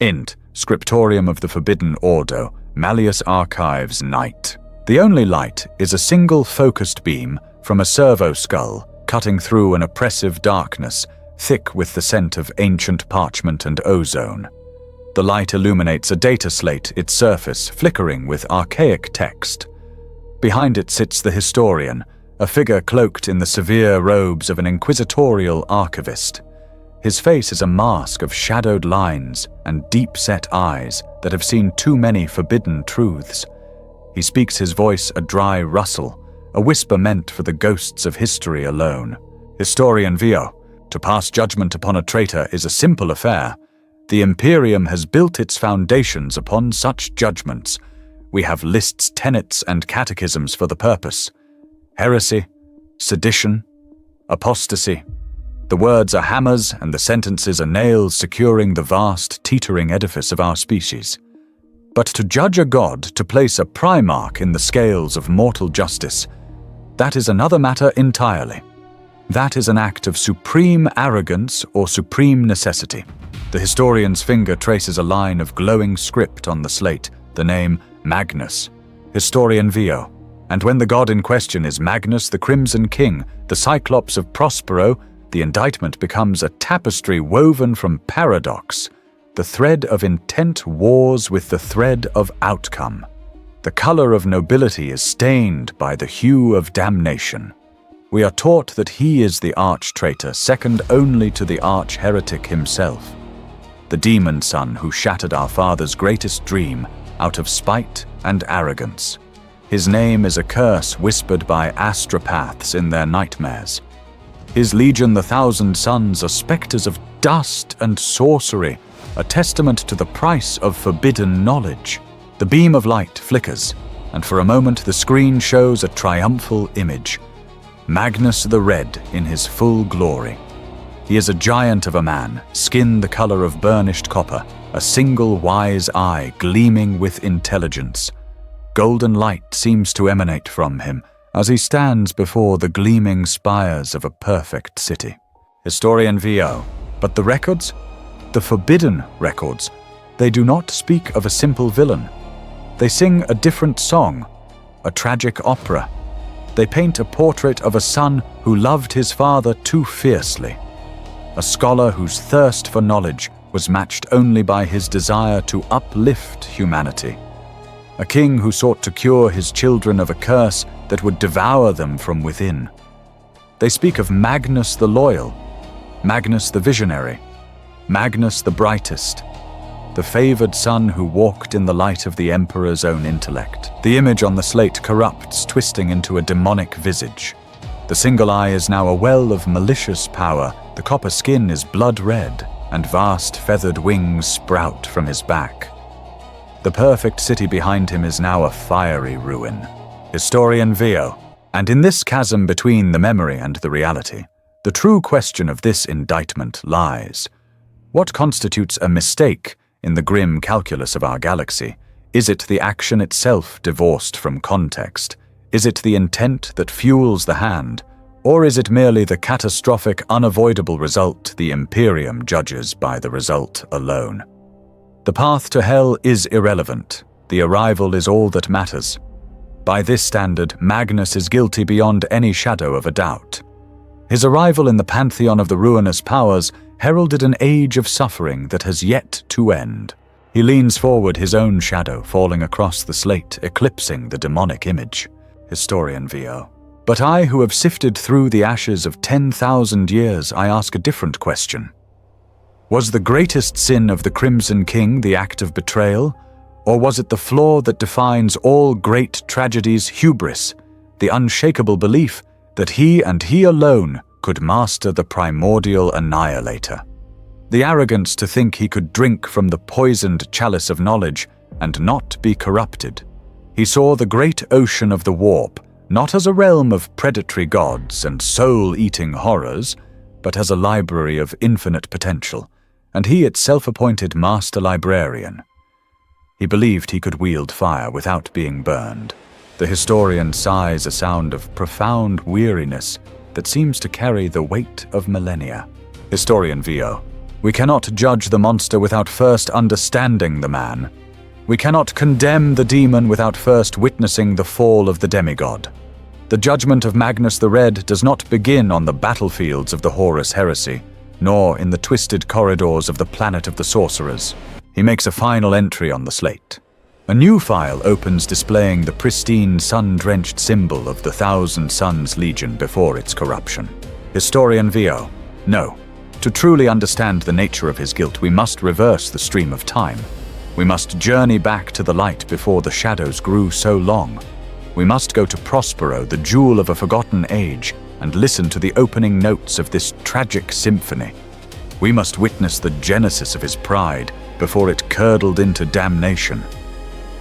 Int. Scriptorium of the Forbidden Ordo, Malleus Archives Night. The only light is a single focused beam from a servo skull, cutting through an oppressive darkness, thick with the scent of ancient parchment and ozone. The light illuminates a data slate, its surface flickering with archaic text. Behind it sits the historian, a figure cloaked in the severe robes of an inquisitorial archivist. His face is a mask of shadowed lines and deep-set eyes that have seen too many forbidden truths. He speaks, his voice a dry rustle, a whisper meant for the ghosts of history alone. Historian Vio, to pass judgment upon a traitor is a simple affair. The Imperium has built its foundations upon such judgments. We have lists, tenets, and catechisms for the purpose. Heresy, sedition, apostasy. The words are hammers and the sentences are nails securing the vast, teetering edifice of our species. But to judge a god, to place a primarch in the scales of mortal justice, that is another matter entirely. That is an act of supreme arrogance or supreme necessity. The historian's finger traces a line of glowing script on the slate, the name Magnus, Historian Vio. And when the god in question is Magnus the Crimson King, the Cyclops of Prospero, the indictment becomes a tapestry woven from paradox. The thread of intent wars with the thread of outcome. The color of nobility is stained by the hue of damnation. We are taught that he is the arch-traitor, second only to the arch-heretic himself. The demon son who shattered our father's greatest dream out of spite and arrogance. His name is a curse whispered by astropaths in their nightmares. His legion, the Thousand Sons, are specters of dust and sorcery, a testament to the price of forbidden knowledge. The beam of light flickers, and for a moment the screen shows a triumphal image. Magnus the Red in his full glory. He is a giant of a man, skin the color of burnished copper, a single wise eye gleaming with intelligence. Golden light seems to emanate from him as he stands before the gleaming spires of a perfect city. Historian Vio. But the records? The forbidden records. They do not speak of a simple villain. They sing a different song, a tragic opera. They paint a portrait of a son who loved his father too fiercely. A scholar whose thirst for knowledge was matched only by his desire to uplift humanity. A king who sought to cure his children of a curse that would devour them from within. They speak of Magnus the Loyal, Magnus the Visionary, Magnus the Brightest, the favored son who walked in the light of the emperor's own intellect. The image on the slate corrupts, twisting into a demonic visage. The single eye is now a well of malicious power, the copper skin is blood red, and vast feathered wings sprout from his back. The perfect city behind him is now a fiery ruin. Historian Vio. And in this chasm between the memory and the reality, the true question of this indictment lies. What constitutes a mistake in the grim calculus of our galaxy? Is it the action itself divorced from context? Is it the intent that fuels the hand? Or is it merely the catastrophic, unavoidable result the Imperium judges by the result alone? The path to hell is irrelevant. The arrival is all that matters. By this standard, Magnus is guilty beyond any shadow of a doubt. His arrival in the pantheon of the ruinous powers heralded an age of suffering that has yet to end. He leans forward, his own shadow falling across the slate, eclipsing the demonic image. Historian Vio. But I, who have sifted through the ashes of 10,000 years, I ask a different question. Was the greatest sin of the Crimson King the act of betrayal? Or was it the flaw that defines all great tragedies, hubris, the unshakable belief that he and he alone could master the primordial annihilator? The arrogance to think he could drink from the poisoned chalice of knowledge and not be corrupted. He saw the great ocean of the warp not as a realm of predatory gods and soul-eating horrors, but as a library of infinite potential, and he its self-appointed master librarian. He believed he could wield fire without being burned. The historian sighs a sound of profound weariness that seems to carry the weight of millennia. Historian Vio. We cannot judge the monster without first understanding the man. We cannot condemn the demon without first witnessing the fall of the demigod. The judgment of Magnus the Red does not begin on the battlefields of the Horus heresy, nor in the twisted corridors of the planet of the sorcerers. He makes a final entry on the slate. A new file opens displaying the pristine, sun-drenched symbol of the Thousand Suns Legion before its corruption. Historian Vio. No. To truly understand the nature of his guilt, we must reverse the stream of time. We must journey back to the light before the shadows grew so long. We must go to Prospero, the jewel of a forgotten age, and listen to the opening notes of this tragic symphony. We must witness the genesis of his pride before it curdled into damnation.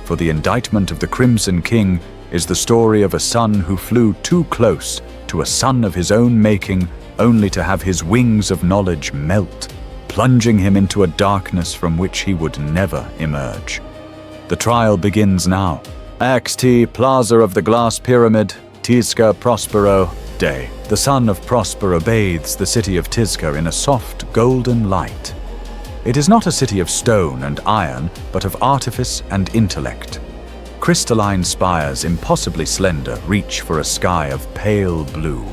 For the indictment of the Crimson King is the story of a son who flew too close to a son of his own making, only to have his wings of knowledge melt, plunging him into a darkness from which he would never emerge. The trial begins now. XT, Plaza of the Glass Pyramid, Tizca Prospero, Day. The sun of Prospero bathes the city of Tizca in a soft, golden light. It is not a city of stone and iron, but of artifice and intellect. Crystalline spires, impossibly slender, reach for a sky of pale blue.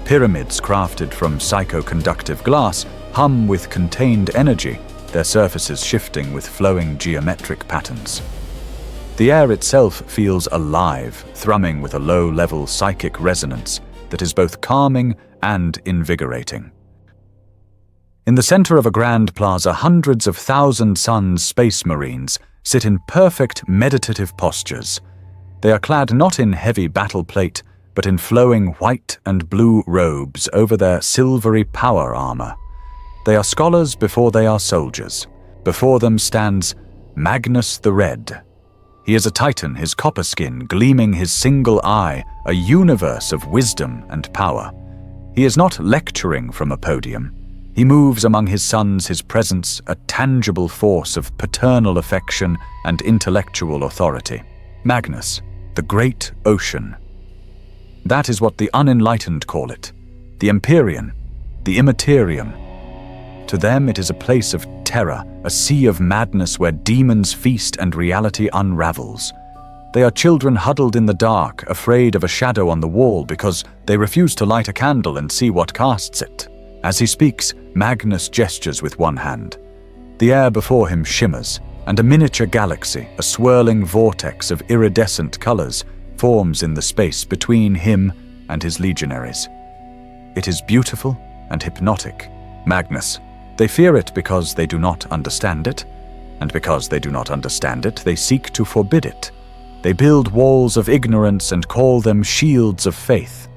Pyramids crafted from psychoconductive glass hum with contained energy, their surfaces shifting with flowing geometric patterns. The air itself feels alive, thrumming with a low-level psychic resonance that is both calming and invigorating. In the center of a grand plaza, hundreds of Thousand Suns space marines sit in perfect meditative postures. They are clad not in heavy battle plate, but in flowing white and blue robes over their silvery power armor. They are scholars before they are soldiers. Before them stands Magnus the Red. He is a titan, his copper skin gleaming his single eye, a universe of wisdom and power. He is not lecturing from a podium. He moves among his sons, his presence, a tangible force of paternal affection and intellectual authority. Magnus, the great ocean. That is what the unenlightened call it. The Imperium, the Imperium. To them it is a place of terror, a sea of madness where demons feast and reality unravels. They are children huddled in the dark, afraid of a shadow on the wall because they refuse to light a candle and see what casts it. As he speaks, Magnus gestures with one hand. The air before him shimmers, and a miniature galaxy, a swirling vortex of iridescent colors, forms in the space between him and his legionaries. It is beautiful and hypnotic. Magnus. They fear it because they do not understand it, and because they do not understand it, they seek to forbid it. They build walls of ignorance and call them shields of faith.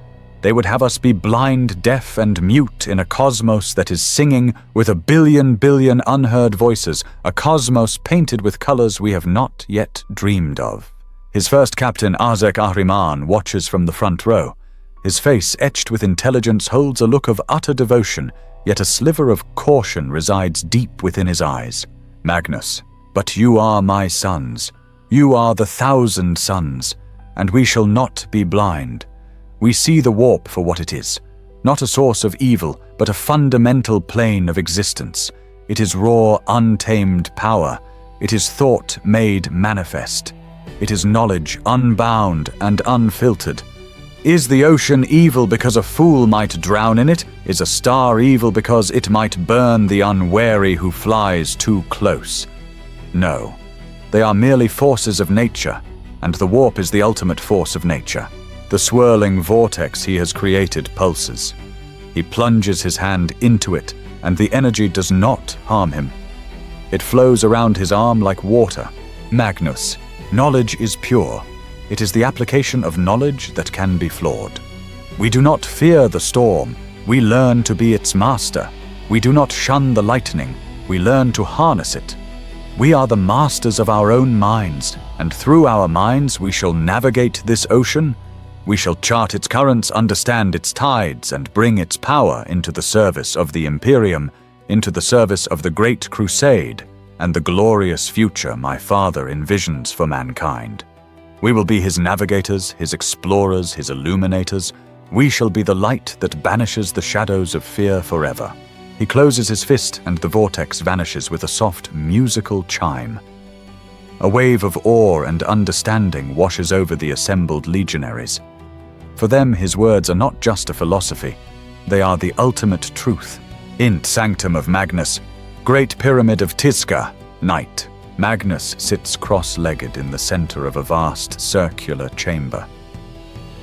They would have us be blind, deaf, and mute in a cosmos that is singing with a billion unheard voices, a cosmos painted with colors we have not yet dreamed of. His first captain, Azek Ahriman, watches from the front row. His face, etched with intelligence, holds a look of utter devotion, yet a sliver of caution resides deep within his eyes. Magnus, but you are my sons. You are the Thousand Suns, and we shall not be blind. We see the warp for what it is, not a source of evil, but a fundamental plane of existence. It is raw, untamed power. It is thought made manifest. It is knowledge unbound and unfiltered. Is the ocean evil because a fool might drown in it? Is a star evil because it might burn the unwary who flies too close? No. They are merely forces of nature, and the warp is the ultimate force of nature. The swirling vortex he has created pulses. He plunges his hand into it, and the energy does not harm him. It flows around his arm like water. Magnus, knowledge is pure. It is the application of knowledge that can be flawed. We do not fear the storm. We learn to be its master. We do not shun the lightning. We learn to harness it. We are the masters of our own minds, and through our minds we shall navigate this ocean. We shall chart its currents, understand its tides, and bring its power into the service of the Imperium, into the service of the Great Crusade, and the glorious future my father envisions for mankind. We will be his navigators, his explorers, his illuminators. We shall be the light that banishes the shadows of fear forever. He closes his fist and the vortex vanishes with a soft, musical chime. A wave of awe and understanding washes over the assembled legionaries. For them, his words are not just a philosophy, they are the ultimate truth. Int Sanctum of Magnus, Great Pyramid of Tizca, Night. Magnus sits cross-legged in the center of a vast circular chamber.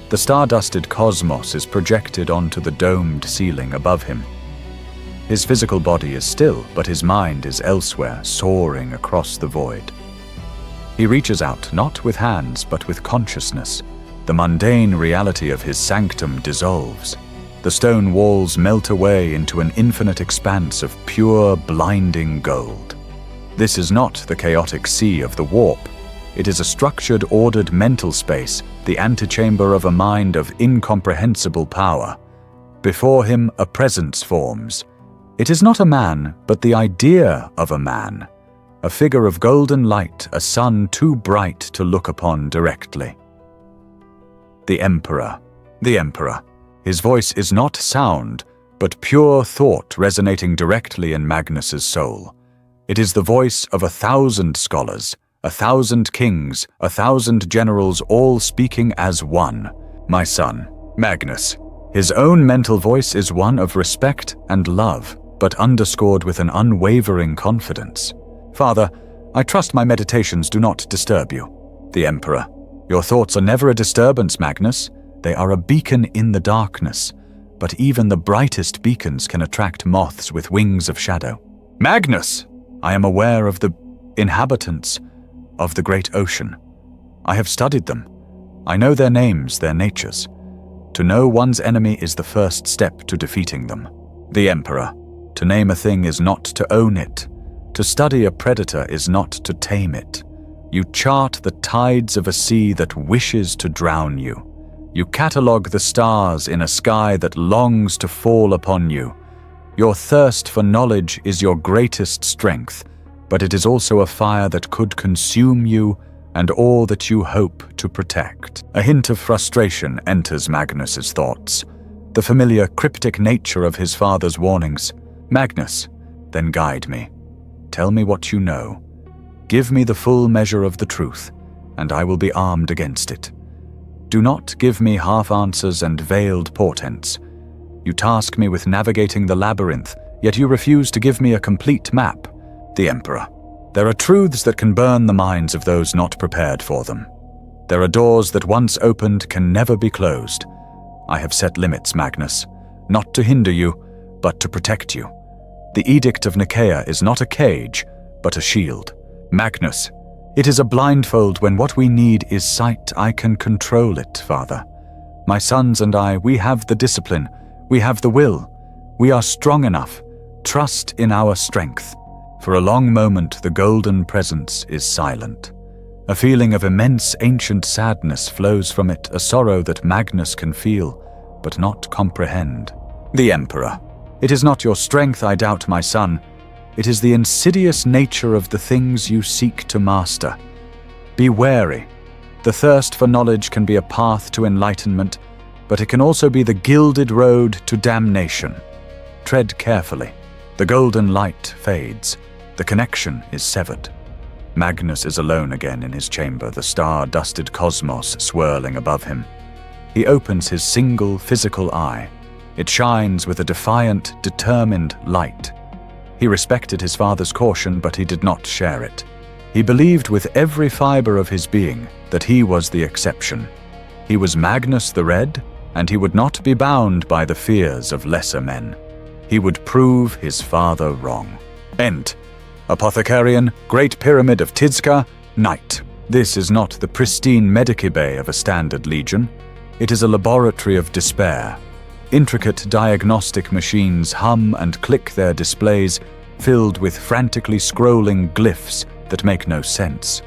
The star-dusted cosmos is projected onto the domed ceiling above him. His physical body is still, but his mind is elsewhere, soaring across the void. He reaches out, not with hands, but with consciousness. The mundane reality of his sanctum dissolves. The stone walls melt away into an infinite expanse of pure, blinding gold. This is not the chaotic sea of the warp. It is a structured, ordered mental space, the antechamber of a mind of incomprehensible power. Before him, a presence forms. It is not a man, but the idea of a man. A figure of golden light, a sun too bright to look upon directly. The Emperor. The Emperor. His voice is not sound, but pure thought resonating directly in Magnus's soul. It is the voice of 1,000 scholars, 1,000 kings, 1,000 generals, all speaking as one. My son, Magnus. His own mental voice is one of respect and love, but underscored with an unwavering confidence. Father, I trust my meditations do not disturb you. The Emperor. Your thoughts are never a disturbance, Magnus. They are a beacon in the darkness, but even the brightest beacons can attract moths with wings of shadow. Magnus! I am aware of the inhabitants of the great ocean. I have studied them. I know their names, their natures. To know one's enemy is the first step to defeating them. The Emperor. To name a thing is not to own it. To study a predator is not to tame it. You chart the tides of a sea that wishes to drown you. You catalogue the stars in a sky that longs to fall upon you. Your thirst for knowledge is your greatest strength, but it is also a fire that could consume you and all that you hope to protect. A hint of frustration enters Magnus's thoughts, the familiar cryptic nature of his father's warnings. Magnus, then guide me. Tell me what you know. Give me the full measure of the truth, and I will be armed against it. Do not give me half answers and veiled portents. You task me with navigating the labyrinth, yet you refuse to give me a complete map. The Emperor. There are truths that can burn the minds of those not prepared for them. There are doors that once opened can never be closed. I have set limits, Magnus, not to hinder you, but to protect you. The Edict of Nicaea is not a cage, but a shield. Magnus, it is a blindfold when what we need is sight. I can control it, Father. My sons and I, we have the discipline, we have the will. We are strong enough. Trust in our strength. For a long moment, the golden presence is silent. A feeling of immense ancient sadness flows from it, a sorrow that Magnus can feel, but not comprehend. The Emperor. It is not your strength I doubt, my son. It is the insidious nature of the things you seek to master. Be wary. The thirst for knowledge can be a path to enlightenment, but it can also be the gilded road to damnation. Tread carefully. The golden light fades. The connection is severed. Magnus is alone again in his chamber, the star-dusted cosmos swirling above him. He opens his single physical eye. It shines with a defiant, determined light. He respected his father's caution, but he did not share it. He believed with every fiber of his being that he was the exception. He was Magnus the Red, and he would not be bound by the fears of lesser men. He would prove his father wrong. End. Apothecarian, Great Pyramid of Tizca, Night. This is not the pristine medicae of a standard legion. It is a laboratory of despair. Intricate diagnostic machines hum and click their displays, filled with frantically scrolling glyphs that make no sense.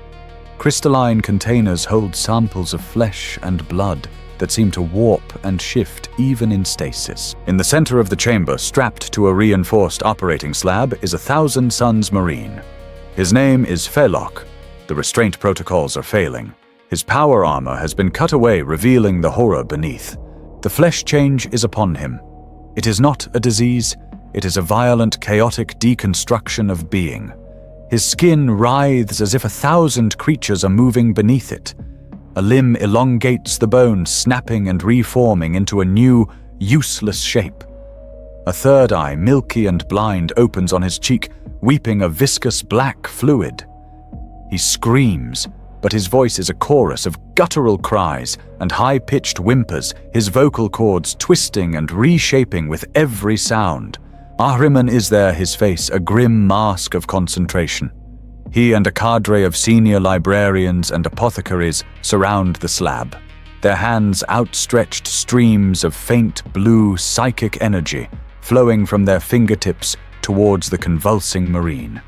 Crystalline containers hold samples of flesh and blood that seem to warp and shift even in stasis. In the center of the chamber, strapped to a reinforced operating slab, is 1,000 Suns Marine. His name is Felok. The restraint protocols are failing. His power armor has been cut away, revealing the horror beneath. The flesh change is upon him. It is not a disease, It is a violent, chaotic deconstruction of being. His skin writhes as if 1,000 creatures are moving beneath it. A limb elongates the bone, snapping and reforming into a new, useless shape. A third eye, milky and blind, opens on his cheek, weeping a viscous black fluid. He screams, but his voice is a chorus of guttural cries and high-pitched whimpers, his vocal cords twisting and reshaping with every sound. Ahriman is there, his face a grim mask of concentration. He and a cadre of senior librarians and apothecaries surround the slab, their hands outstretched, streams of faint blue psychic energy flowing from their fingertips towards the convulsing marine.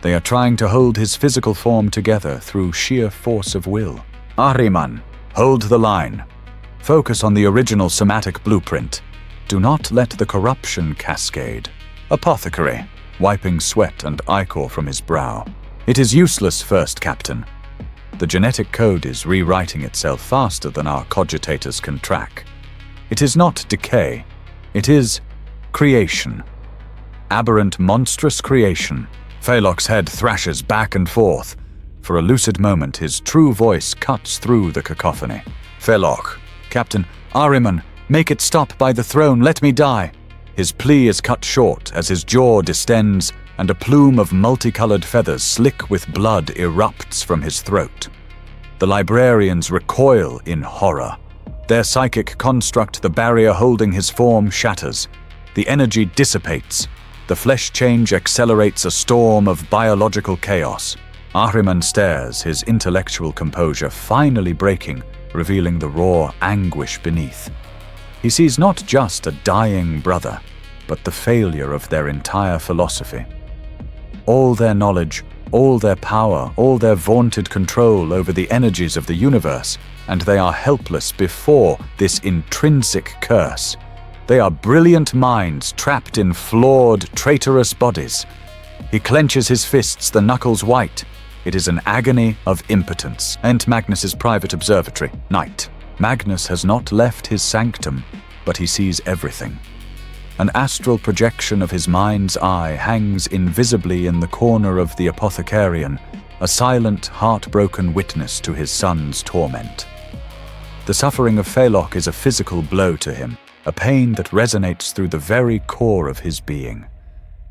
They are trying to hold his physical form together through sheer force of will. Ahriman, hold the line. Focus on the original somatic blueprint. Do not let the corruption cascade. Apothecary, wiping sweat and ichor from his brow. It is useless, First Captain. The genetic code is rewriting itself faster than our cogitators can track. It is not decay. It is creation. Aberrant, monstrous creation. Phalok's head thrashes back and forth. For a lucid moment, his true voice cuts through the cacophony. Phalok, Captain, Ahriman, make it stop by the throne, let me die. His plea is cut short as his jaw distends and a plume of multicolored feathers slick with blood erupts from his throat. The librarians recoil in horror. Their psychic construct, the barrier holding his form, shatters. The energy dissipates. The flesh change accelerates a storm of biological chaos. Ahriman stares, his intellectual composure finally breaking, revealing the raw anguish beneath. He sees not just a dying brother, but the failure of their entire philosophy. All their knowledge, all their power, all their vaunted control over the energies of the universe, and they are helpless before this intrinsic curse. They are brilliant minds trapped in flawed, traitorous bodies. He clenches his fists, the knuckles white. It is an agony of impotence. And Magnus's private observatory, night. Magnus has not left his sanctum, but he sees everything. An astral projection of his mind's eye hangs invisibly in the corner of the apothecarian, a silent, heartbroken witness to his son's torment. The suffering of Phalok is a physical blow to him, a pain that resonates through the very core of his being.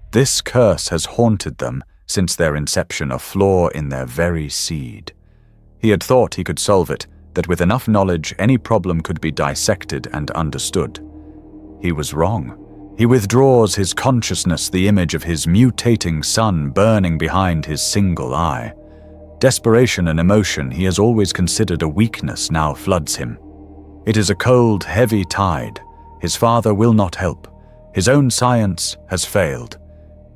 This curse has haunted them since their inception, a flaw in their very seed. He had thought he could solve it, that with enough knowledge any problem could be dissected and understood. He was wrong. He withdraws his consciousness, the image of his mutating son burning behind his single eye. Desperation and emotion he has always considered a weakness now floods him. It is a cold, heavy tide. His father will not help. His own science has failed.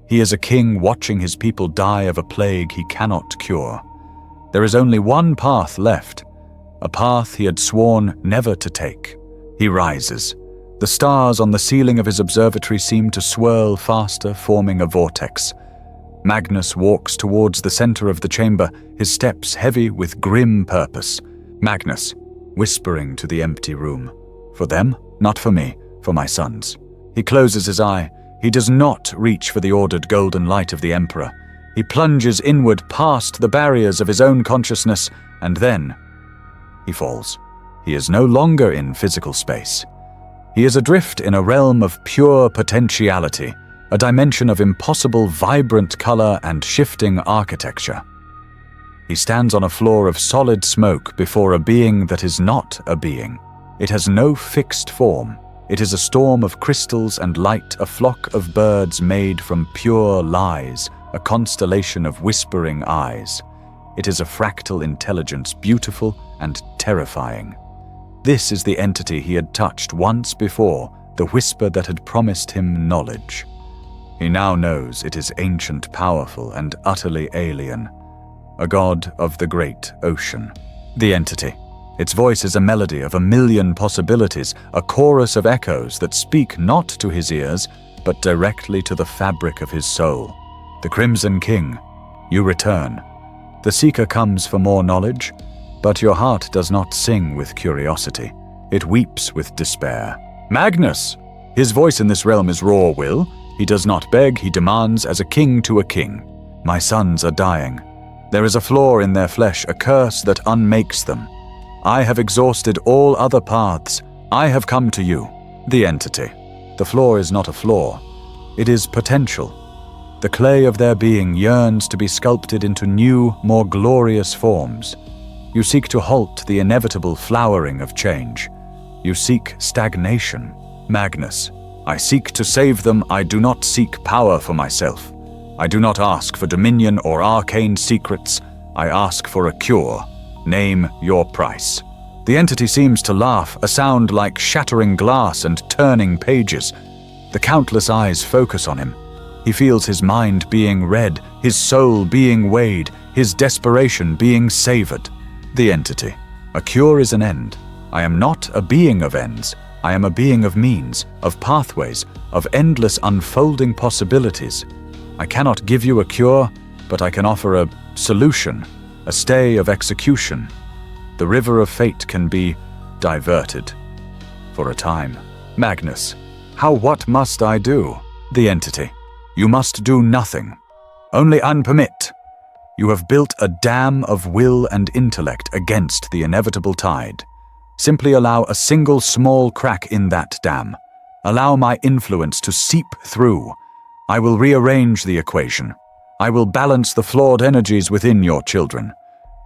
He is a king watching his people die of a plague he cannot cure. There is only one path left, a path he had sworn never to take. He rises. The stars on the ceiling of his observatory seem to swirl faster, forming a vortex. Magnus walks towards the center of the chamber, his steps heavy with grim purpose. Magnus, whispering to the empty room. For them, not for me, for my sons. He closes his eye. He does not reach for the ordered golden light of the Emperor. He plunges inward past the barriers of his own consciousness, and then he falls. He is no longer in physical space. He is adrift in a realm of pure potentiality, a dimension of impossible vibrant color and shifting architecture. He stands on a floor of solid smoke before a being that is not a being. It has no fixed form. It is a storm of crystals and light, a flock of birds made from pure lies, a constellation of whispering eyes. It is a fractal intelligence, beautiful and terrifying. This is the entity he had touched once before, the whisper that had promised him knowledge. He now knows it is ancient, powerful, and utterly alien. A god of the great ocean. The entity. Its voice is a melody of a million possibilities, a chorus of echoes that speak not to his ears, but directly to the fabric of his soul. The Crimson King, you return. The seeker comes for more knowledge, but your heart does not sing with curiosity. It weeps with despair. Magnus! His voice in this realm is raw will. He does not beg, he demands as a king to a king. My sons are dying. There is a flaw in their flesh, a curse that unmakes them. I have exhausted all other paths. I have come to you, the entity. The flaw is not a flaw. It is potential. The clay of their being yearns to be sculpted into new, more glorious forms. You seek to halt the inevitable flowering of change. You seek stagnation. Magnus, I seek to save them. I do not seek power for myself. I do not ask for dominion or arcane secrets. I ask for a cure. Name your price. The entity seems to laugh, a sound like shattering glass and turning pages. The countless eyes focus on him. He feels his mind being read, his soul being weighed, his desperation being savored. The entity. A cure is an end. I am not a being of ends. I am a being of means, of pathways, of endless unfolding possibilities. I cannot give you a cure, but I can offer a solution, a stay of execution. The river of fate can be diverted. For a time. Magnus, what must I do? The entity. You must do nothing. Only unpermit. You have built a dam of will and intellect against the inevitable tide. Simply allow a single small crack in that dam. Allow my influence to seep through. I will rearrange the equation. I will balance the flawed energies within your children.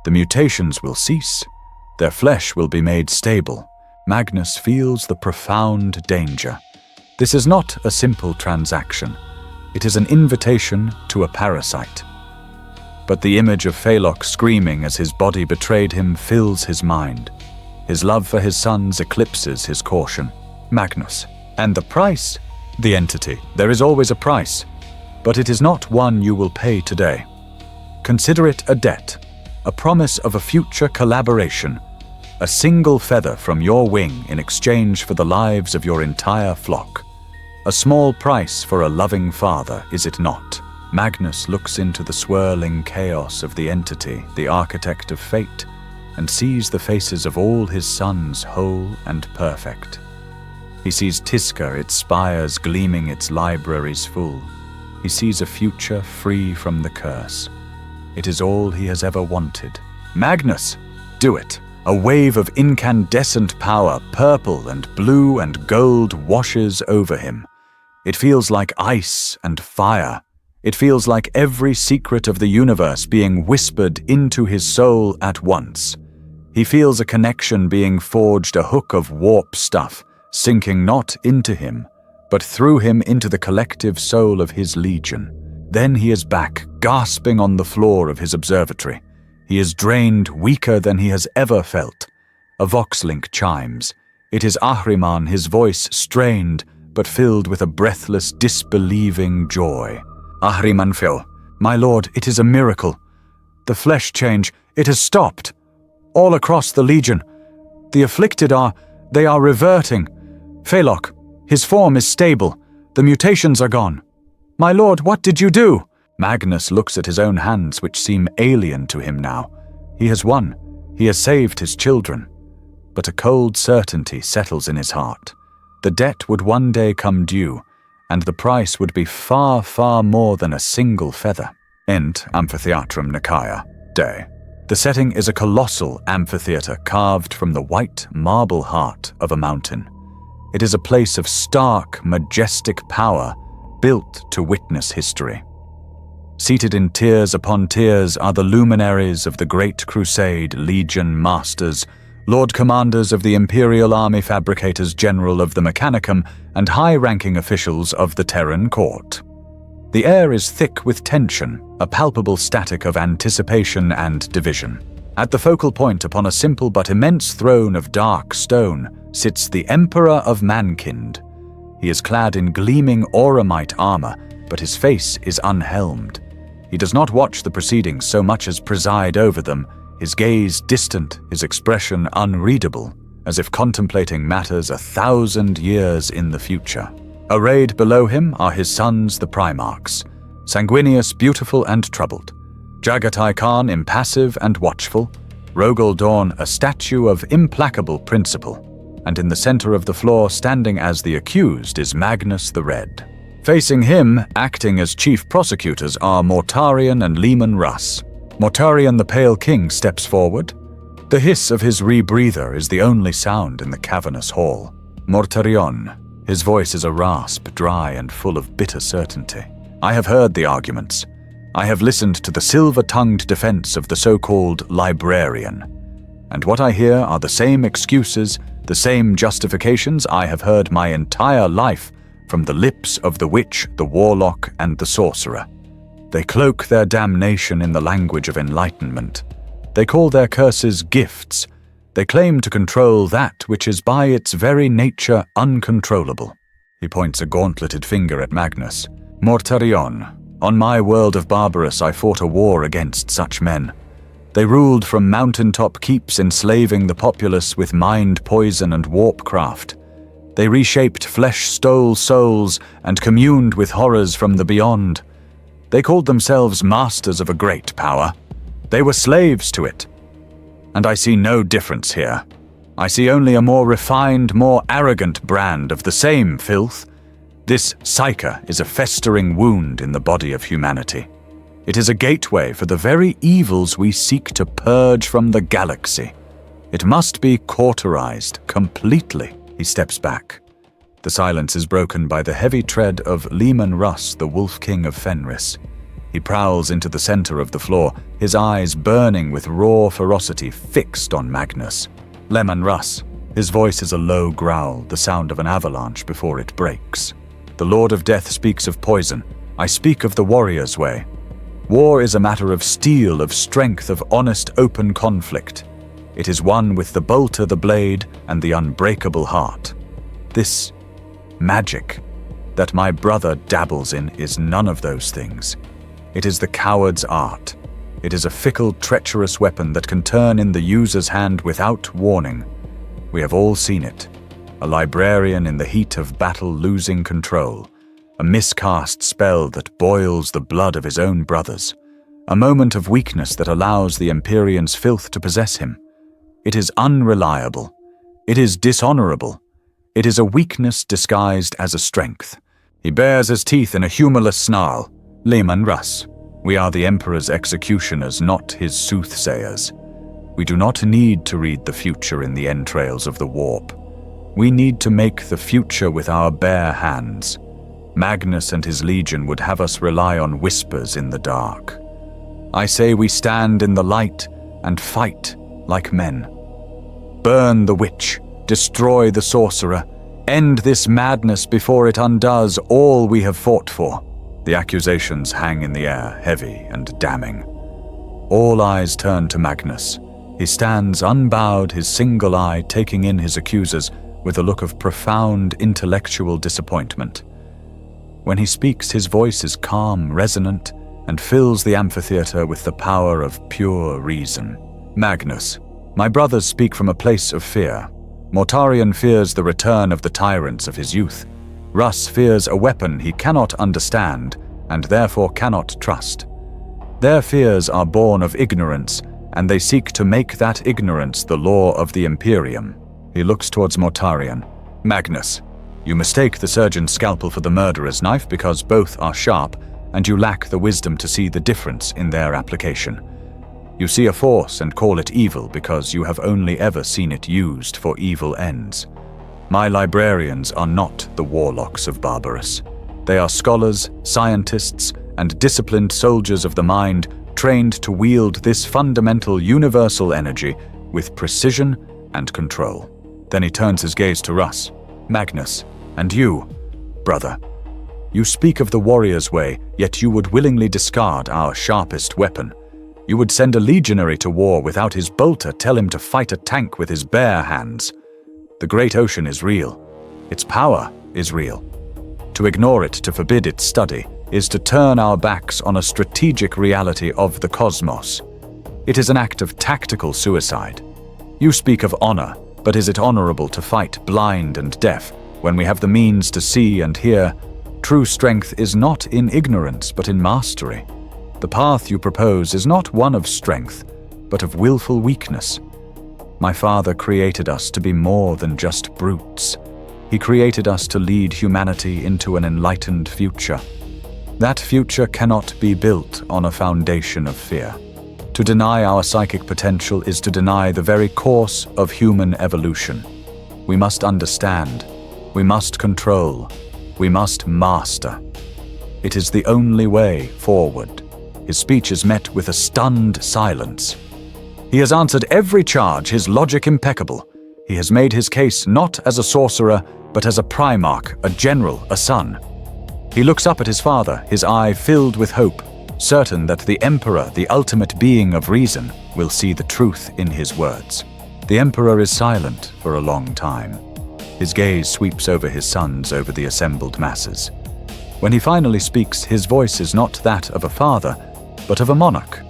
The mutations will cease. Their flesh will be made stable. Magnus feels the profound danger. This is not a simple transaction. It is an invitation to a parasite. But the image of Phalok screaming as his body betrayed him fills his mind. His love for his sons eclipses his caution. Magnus. And the price? The entity. There is always a price, but it is not one you will pay today. Consider it a debt, a promise of a future collaboration, a single feather from your wing in exchange for the lives of your entire flock. A small price for a loving father, is it not? Magnus looks into the swirling chaos of the entity, the architect of fate, and sees the faces of all his sons whole and perfect. He sees Tiska, its spires gleaming, its libraries full. He sees a future free from the curse. It is all he has ever wanted. Magnus, do it! A wave of incandescent power, purple and blue and gold, washes over him. It feels like ice and fire. It feels like every secret of the universe being whispered into his soul at once. He feels a connection being forged, a hook of warp stuff, sinking not into him, but through him into the collective soul of his legion. Then he is back, gasping on the floor of his observatory. He is drained, weaker than he has ever felt. A voxlink chimes. It is Ahriman, his voice strained, but filled with a breathless, disbelieving joy. Ahriman Phil, my lord, it is a miracle. The flesh change, it has stopped. All across the legion. The afflicted they are reverting. Phalok, his form is stable. The mutations are gone. My lord, what did you do? Magnus looks at his own hands, which seem alien to him now. He has won. He has saved his children. But a cold certainty settles in his heart. The debt would one day come due, and the price would be far, far more than a single feather. Ent Amphitheatrum Nicaea, Day. The setting is a colossal amphitheater carved from the white marble heart of a mountain. It is a place of stark, majestic power, built to witness history. Seated in tiers upon tiers are the luminaries of the Great Crusade, Legion Masters, Lord Commanders of the Imperial Army, Fabricators General of the Mechanicum, and high-ranking officials of the Terran Court. The air is thick with tension, a palpable static of anticipation and division. At the focal point upon a simple but immense throne of dark stone sits the Emperor of Mankind. He is clad in gleaming auramite armor, but his face is unhelmed. He does not watch the proceedings so much as preside over them, his gaze distant, his expression unreadable, as if contemplating matters 1,000 years in the future. Arrayed below him are his sons, the Primarchs, sanguineous, beautiful, and troubled. Jagatai Khan, impassive and watchful. Rogol Dawn, a statue of implacable principle. And in the center of the floor, standing as the accused, is Magnus the Red. Facing him, acting as chief prosecutors, are Mortarion and Leman Russ. Mortarion the Pale King steps forward. The hiss of his rebreather is the only sound in the cavernous hall. Mortarion. His voice is a rasp, dry and full of bitter certainty. I have heard the arguments. I have listened to the silver-tongued defense of the so-called librarian. And what I hear are the same excuses, the same justifications I have heard my entire life from the lips of the witch, the warlock, and the sorcerer. They cloak their damnation in the language of enlightenment. They call their curses gifts. They claim to control that which is by its very nature uncontrollable. He points a gauntleted finger at Magnus. Mortarion, on my world of Barbarous I fought a war against such men. They ruled from mountaintop keeps, enslaving the populace with mind poison and warpcraft. They reshaped flesh-stole souls and communed with horrors from the beyond. They called themselves masters of a great power. They were slaves to it. And I see no difference here. I see only a more refined, more arrogant brand of the same filth. This psyche is a festering wound in the body of humanity. It is a gateway for the very evils we seek to purge from the galaxy. It must be cauterized completely. He steps back. The silence is broken by the heavy tread of Leman Russ, the Wolf King of Fenris. He prowls into the center of the floor, his eyes burning with raw ferocity fixed on Magnus. Leman Russ. His voice is a low growl, the sound of an avalanche before it breaks. The Lord of Death speaks of poison. I speak of the warrior's way. War is a matter of steel, of strength, of honest open conflict. It is one with the bolter, the blade, and the unbreakable heart. This magic that my brother dabbles in is none of those things. It is the coward's art. It is a fickle, treacherous weapon that can turn in the user's hand without warning. We have all seen it. A librarian in the heat of battle losing control. A miscast spell that boils the blood of his own brothers. A moment of weakness that allows the Imperium's filth to possess him. It is unreliable. It is dishonorable. It is a weakness disguised as a strength. He bares his teeth in a humorless snarl. Leman Russ. We are the Emperor's executioners, not his soothsayers. We do not need to read the future in the entrails of the warp. We need to make the future with our bare hands. Magnus and his legion would have us rely on whispers in the dark. I say we stand in the light and fight like men. Burn the witch, destroy the sorcerer, end this madness before it undoes all we have fought for. The accusations hang in the air, heavy and damning. All eyes turn to Magnus. He stands unbowed, his single eye taking in his accusers with a look of profound intellectual disappointment. When he speaks, his voice is calm, resonant, and fills the amphitheater with the power of pure reason. Magnus, my brothers speak from a place of fear. Mortarion fears the return of the tyrants of his youth. Russ fears a weapon he cannot understand and therefore cannot trust. Their fears are born of ignorance, and they seek to make that ignorance the law of the Imperium. He looks towards Mortarion. Magnus, you mistake the surgeon's scalpel for the murderer's knife because both are sharp, and you lack the wisdom to see the difference in their application. You see a force and call it evil because you have only ever seen it used for evil ends. My librarians are not the warlocks of Barbarous. They are scholars, scientists, and disciplined soldiers of the mind trained to wield this fundamental universal energy with precision and control. Then he turns his gaze to Russ. Magnus, and you, brother. You speak of the warrior's way, yet you would willingly discard our sharpest weapon. You would send a legionary to war without his bolter, tell him to fight a tank with his bare hands. The great ocean is real. Its power is real. To ignore it, to forbid its study, is to turn our backs on a strategic reality of the cosmos. It is an act of tactical suicide. You speak of honor, but is it honorable to fight blind and deaf when we have the means to see and hear? True strength is not in ignorance, but in mastery. The path you propose is not one of strength, but of willful weakness. My father created us to be more than just brutes. He created us to lead humanity into an enlightened future. That future cannot be built on a foundation of fear. To deny our psychic potential is to deny the very course of human evolution. We must understand. We must control. We must master. It is the only way forward. His speech is met with a stunned silence. He has answered every charge, his logic impeccable. He has made his case not as a sorcerer, but as a primarch, a general, a son. He looks up at his father, his eye filled with hope, certain that the Emperor, the ultimate being of reason, will see the truth in his words. The Emperor is silent for a long time. His gaze sweeps over his sons, over the assembled masses. When he finally speaks, his voice is not that of a father, but of a monarch.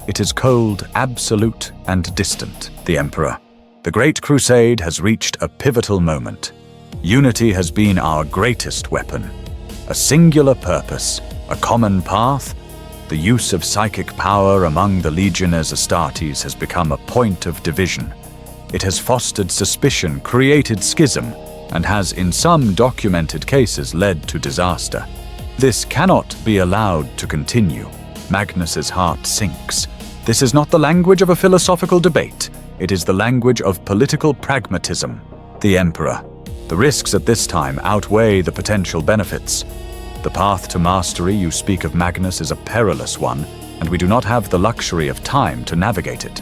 It is cold, absolute, and distant. The Emperor. The Great Crusade has reached a pivotal moment. Unity has been our greatest weapon. A singular purpose, a common path. The use of psychic power among the Legiones Astartes has become a point of division. It has fostered suspicion, created schism, and has in some documented cases led to disaster. This cannot be allowed to continue. Magnus's heart sinks. This is not the language of a philosophical debate. It is the language of political pragmatism. The Emperor. The risks at this time outweigh the potential benefits. The path to mastery you speak of, Magnus, is a perilous one, and we do not have the luxury of time to navigate it.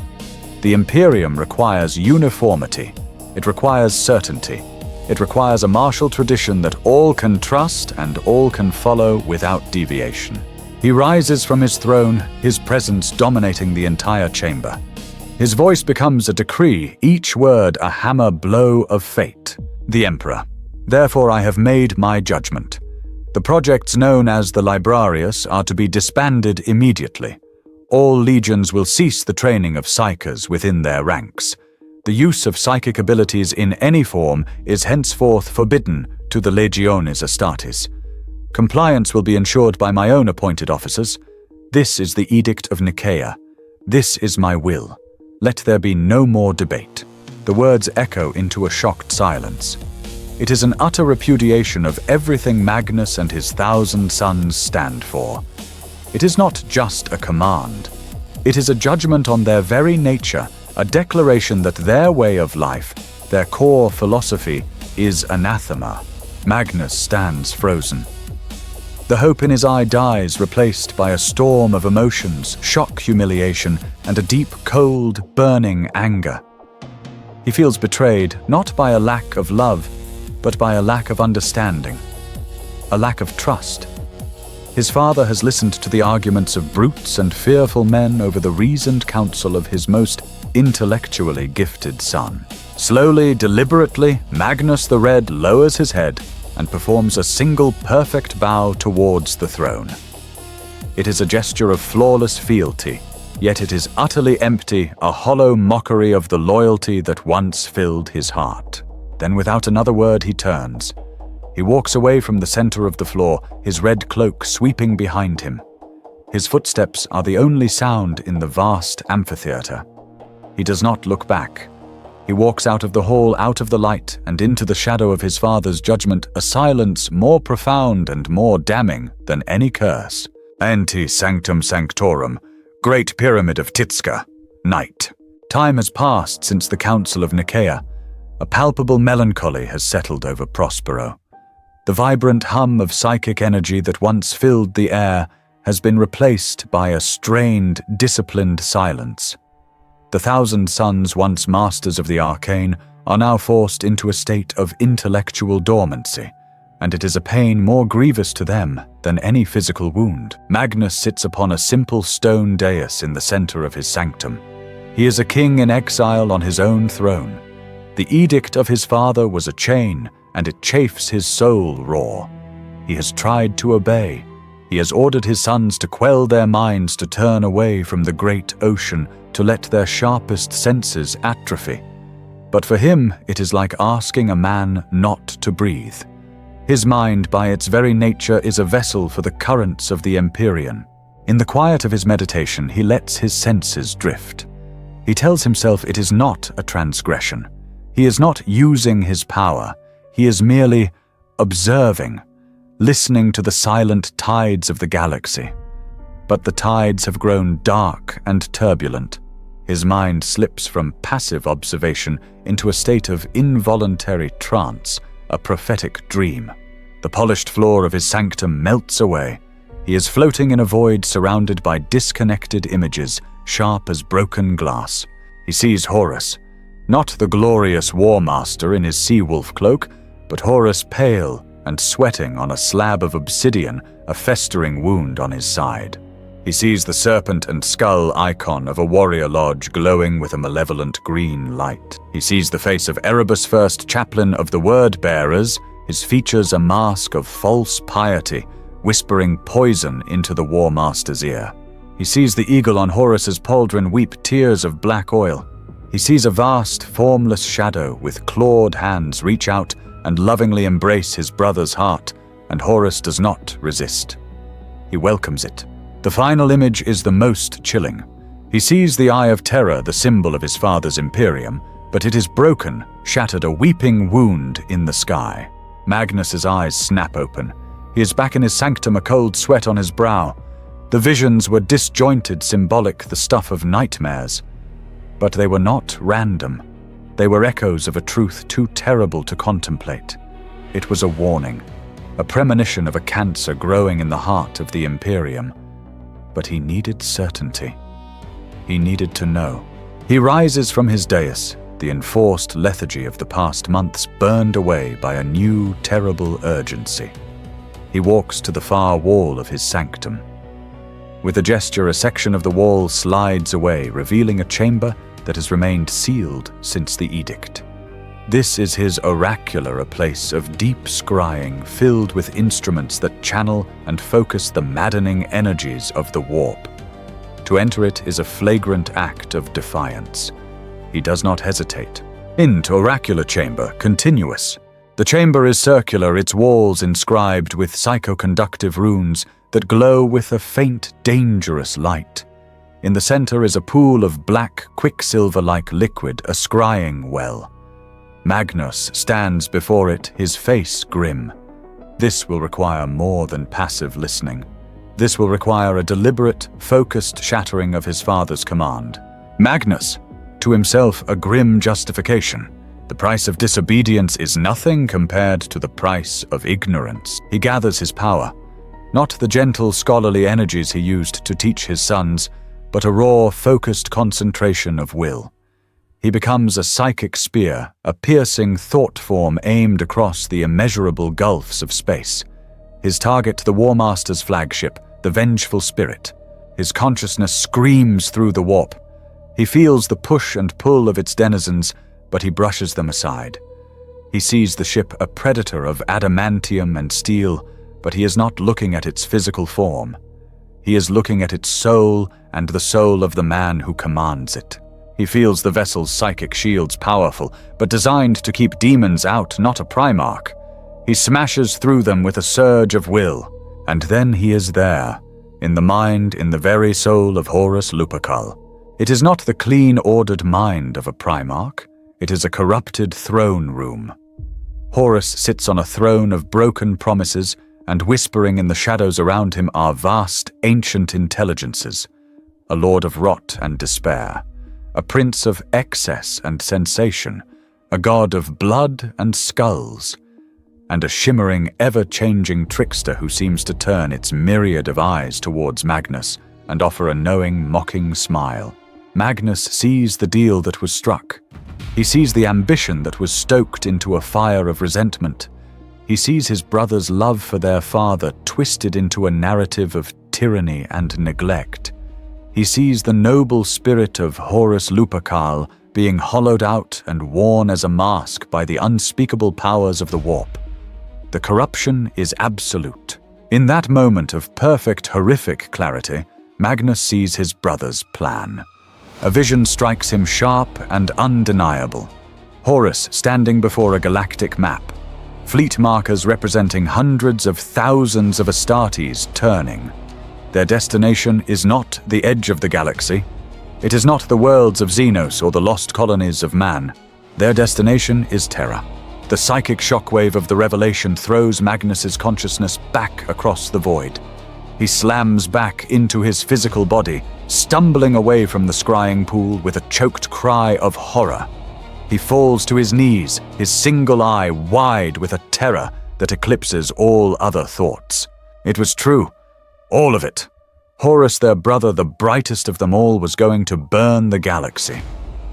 The Imperium requires uniformity. It requires certainty. It requires a martial tradition that all can trust and all can follow without deviation. He rises from his throne, his presence dominating the entire chamber. His voice becomes a decree, each word a hammer blow of fate. The Emperor. Therefore I have made my judgment. The projects known as the Librarius are to be disbanded immediately. All legions will cease the training of psychers within their ranks. The use of psychic abilities in any form is henceforth forbidden to the Legiones Astartes. Compliance will be ensured by my own appointed officers. This is the Edict of Nicaea. This is my will. Let there be no more debate. The words echo into a shocked silence. It is an utter repudiation of everything Magnus and his 1,000 sons stand for. It is not just a command. It is a judgment on their very nature, a declaration that their way of life, their core philosophy, is anathema. Magnus stands frozen. The hope in his eye dies, replaced by a storm of emotions, shock, humiliation, and a deep, cold, burning anger. He feels betrayed, not by a lack of love, but by a lack of understanding, a lack of trust. His father has listened to the arguments of brutes and fearful men over the reasoned counsel of his most intellectually gifted son. Slowly, deliberately, Magnus the Red lowers his head and performs a single perfect bow towards the throne. It is a gesture of flawless fealty, yet it is utterly empty, a hollow mockery of the loyalty that once filled his heart. Then without another word he turns. He walks away from the center of the floor, his red cloak sweeping behind him. His footsteps are the only sound in the vast amphitheater. He does not look back. He walks out of the hall, out of the light, and into the shadow of his father's judgment, a silence more profound and more damning than any curse. Ante sanctum sanctorum, Great Pyramid of Titska, night. Time has passed since the Council of Nicaea. A palpable melancholy has settled over Prospero. The vibrant hum of psychic energy that once filled the air has been replaced by a strained, disciplined silence. The 1,000 sons, once masters of the arcane, are now forced into a state of intellectual dormancy, and it is a pain more grievous to them than any physical wound. Magnus sits upon a simple stone dais in the center of his sanctum. He is a king in exile on his own throne. The edict of his father was a chain, and it chafes his soul raw. He has tried to obey. He has ordered his sons to quell their minds, to turn away from the great ocean, to let their sharpest senses atrophy. But for him, it is like asking a man not to breathe. His mind, by its very nature, is a vessel for the currents of the Imperium. In the quiet of his meditation, he lets his senses drift. He tells himself it is not a transgression. He is not using his power. He is merely observing, listening to the silent tides of the galaxy. But the tides have grown dark and turbulent. His mind slips from passive observation into a state of involuntary trance, a prophetic dream. The polished floor of his sanctum melts away. He is floating in a void surrounded by disconnected images, sharp as broken glass. He sees Horus, not the glorious war master in his sea-wolf cloak, but Horus pale and sweating on a slab of obsidian, a festering wound on his side. He sees the serpent and skull icon of a warrior lodge glowing with a malevolent green light. He sees the face of Erebus, first chaplain of the Word-Bearers, his features a mask of false piety, whispering poison into the War Master's ear. He sees the eagle on Horus's pauldron weep tears of black oil. He sees a vast, formless shadow with clawed hands reach out and lovingly embrace his brother's heart, and Horus does not resist. He welcomes it. The final image is the most chilling. He sees the Eye of Terror, the symbol of his father's Imperium, but it is broken, shattered, a weeping wound in the sky. Magnus's eyes snap open. He is back in his sanctum, a cold sweat on his brow. The visions were disjointed, symbolic, the stuff of nightmares. But they were not random. They were echoes of a truth too terrible to contemplate. It was a warning, a premonition of a cancer growing in the heart of the Imperium. But he needed certainty. He needed to know. He rises from his dais, the enforced lethargy of the past months burned away by a new, terrible urgency. He walks to the far wall of his sanctum. With a gesture, a section of the wall slides away, revealing a chamber that has remained sealed since the edict. This is his oracular, a place of deep scrying filled with instruments that channel and focus the maddening energies of the warp. To enter it is a flagrant act of defiance. He does not hesitate. Into oracular chamber, continuous. The chamber is circular, its walls inscribed with psychoconductive runes that glow with a faint, dangerous light. In the center is a pool of black, quicksilver-like liquid, a scrying well. Magnus stands before it, his face grim. This will require more than passive listening. This will require a deliberate, focused shattering of his father's command. Magnus, to himself a grim justification. The price of disobedience is nothing compared to the price of ignorance. He gathers his power, not the gentle scholarly energies he used to teach his sons, but a raw, focused concentration of will. He becomes a psychic spear, a piercing thought form aimed across the immeasurable gulfs of space. His target, the War Master's flagship, the vengeful spirit. His consciousness screams through the warp. He feels the push and pull of its denizens, but he brushes them aside. He sees the ship a predator of adamantium and steel, but he is not looking at its physical form. He is looking at its soul and the soul of the man who commands it. He feels the vessel's psychic shields powerful, but designed to keep demons out, not a Primarch. He smashes through them with a surge of will, and then he is there, in the mind, in the very soul of Horus Lupercal. It is not the clean, ordered mind of a Primarch. It is a corrupted throne room. Horus sits on a throne of broken promises, and whispering in the shadows around him are vast, ancient intelligences, a lord of rot and despair, a prince of excess and sensation, a god of blood and skulls, and a shimmering, ever-changing trickster who seems to turn its myriad of eyes towards Magnus and offer a knowing, mocking smile. Magnus sees the deal that was struck. He sees the ambition that was stoked into a fire of resentment. He sees his brother's love for their father twisted into a narrative of tyranny and neglect. He sees the noble spirit of Horus Lupercal being hollowed out and worn as a mask by the unspeakable powers of the warp. The corruption is absolute. In that moment of perfect, horrific clarity, Magnus sees his brother's plan. A vision strikes him sharp and undeniable. Horus standing before a galactic map. Fleet markers representing hundreds of thousands of Astartes turning. Their destination is not the edge of the galaxy. It is not the worlds of Xenos or the lost colonies of man. Their destination is Terra. The psychic shockwave of the revelation throws Magnus's consciousness back across the void. He slams back into his physical body, stumbling away from the scrying pool with a choked cry of horror. He falls to his knees, his single eye wide with a terror that eclipses all other thoughts. It was true. All of it. Horus, their brother, the brightest of them all, was going to burn the galaxy.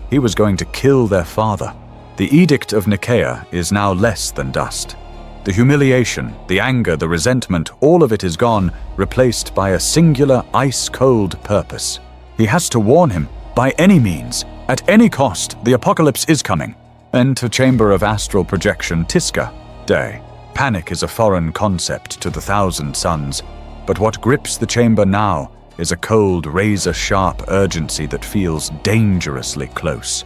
He was going to kill their father. The Edict of Nicaea is now less than dust. The humiliation, the anger, the resentment, all of it is gone, replaced by a singular, ice-cold purpose. He has to warn him, by any means, at any cost, the apocalypse is coming. Enter Chamber of Astral Projection Tisca, Day. Panic is a foreign concept to the Thousand Suns, but what grips the chamber now is a cold, razor-sharp urgency that feels dangerously close.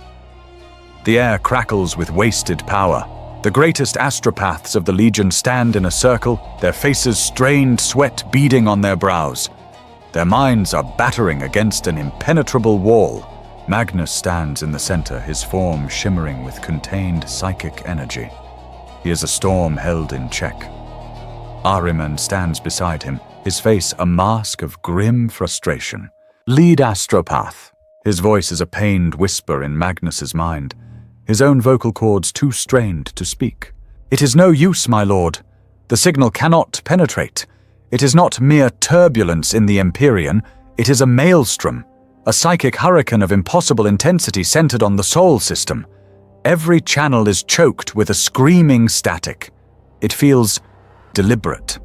The air crackles with wasted power. The greatest astropaths of the Legion stand in a circle, their faces strained, sweat beading on their brows. Their minds are battering against an impenetrable wall. Magnus stands in the center, his form shimmering with contained psychic energy. He is a storm held in check. Ahriman stands beside him, his face a mask of grim frustration. Lead astropath. His voice is a pained whisper in Magnus's mind, his own vocal cords too strained to speak. It is no use, my lord. The signal cannot penetrate. It is not mere turbulence in the Imperium, it is a maelstrom, a psychic hurricane of impossible intensity centered on the Sol system. Every channel is choked with a screaming static. It feels deliberate,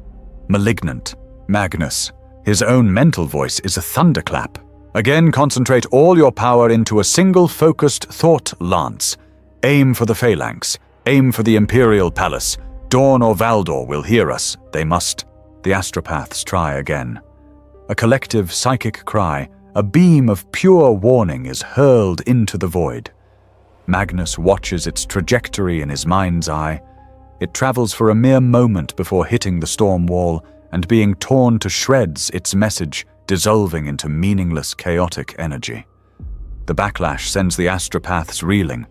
malignant. Magnus, his own mental voice is a thunderclap. Again, concentrate all your power into a single focused thought lance. Aim for the phalanx. Aim for the Imperial Palace. Dawn or Valdor will hear us. They must. The astropaths try again. A collective psychic cry, a beam of pure warning is hurled into the void. Magnus watches its trajectory in his mind's eye. It travels for a mere moment before hitting the storm wall and being torn to shreds, its message dissolving into meaningless, chaotic energy. The backlash sends the astropaths reeling.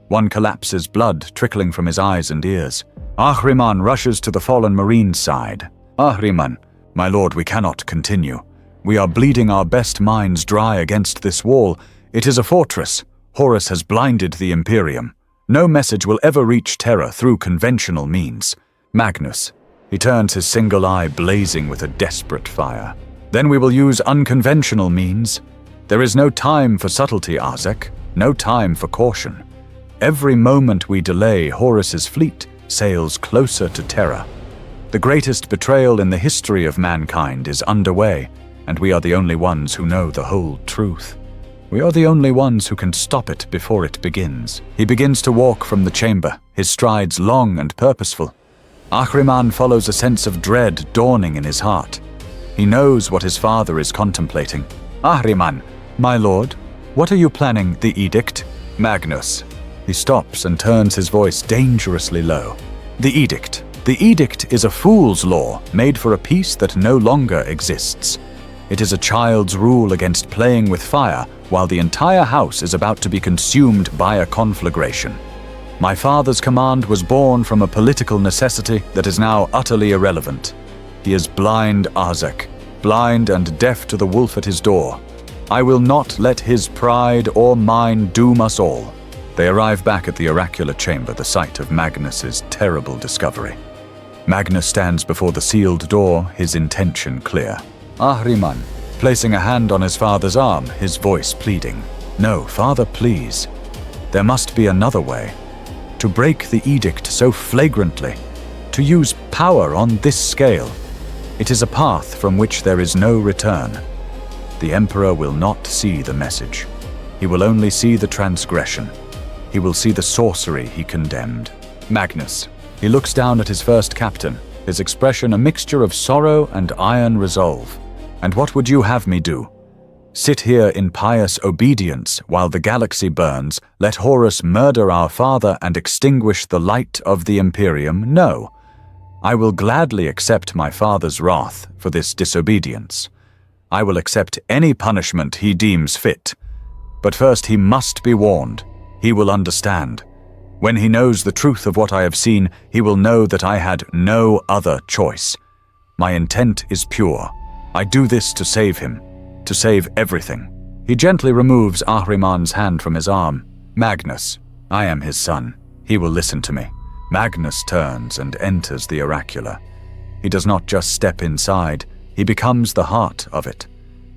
One collapses, blood trickling from his eyes and ears. Ahriman rushes to the fallen marine's side. Ahriman, my lord, we cannot continue. We are bleeding our best minds dry against this wall. It is a fortress. Horus has blinded the Imperium. No message will ever reach Terra through conventional means. Magnus. He turns his single eye blazing with a desperate fire. Then we will use unconventional means. There is no time for subtlety, Arzek. No time for caution. Every moment we delay, Horus's fleet sails closer to Terra. The greatest betrayal in the history of mankind is underway, and we are the only ones who know the whole truth. We are the only ones who can stop it before it begins. He begins to walk from the chamber, his strides long and purposeful. Ahriman follows a sense of dread dawning in his heart. He knows what his father is contemplating. Ahriman, my lord, what are you planning, the edict? Magnus. He stops and turns his voice dangerously low. The edict. The edict is a fool's law made for a peace that no longer exists. It is a child's rule against playing with fire while the entire house is about to be consumed by a conflagration. My father's command was born from a political necessity that is now utterly irrelevant. He is blind, Arzek, blind and deaf to the wolf at his door. I will not let his pride or mine doom us all. They arrive back at the oracular chamber, the site of Magnus's terrible discovery. Magnus stands before the sealed door, his intention clear. Ahriman, placing a hand on his father's arm, his voice pleading. No, father, please. There must be another way. To break the edict so flagrantly, to use power on this scale, it is a path from which there is no return. The Emperor will not see the message. He will only see the transgression. He will see the sorcery he condemned. Magnus. He looks down at his first captain, his expression a mixture of sorrow and iron resolve. And what would you have me do? Sit here in pious obedience while the galaxy burns, let Horus murder our father and extinguish the light of the Imperium? No. I will gladly accept my father's wrath for this disobedience. I will accept any punishment he deems fit. But first he must be warned. He will understand. When he knows the truth of what I have seen, he will know that I had no other choice. My intent is pure. I do this to save him, to save everything." He gently removes Ahriman's hand from his arm. "Magnus, I am his son. He will listen to me." Magnus turns and enters the oracular. He does not just step inside, he becomes the heart of it.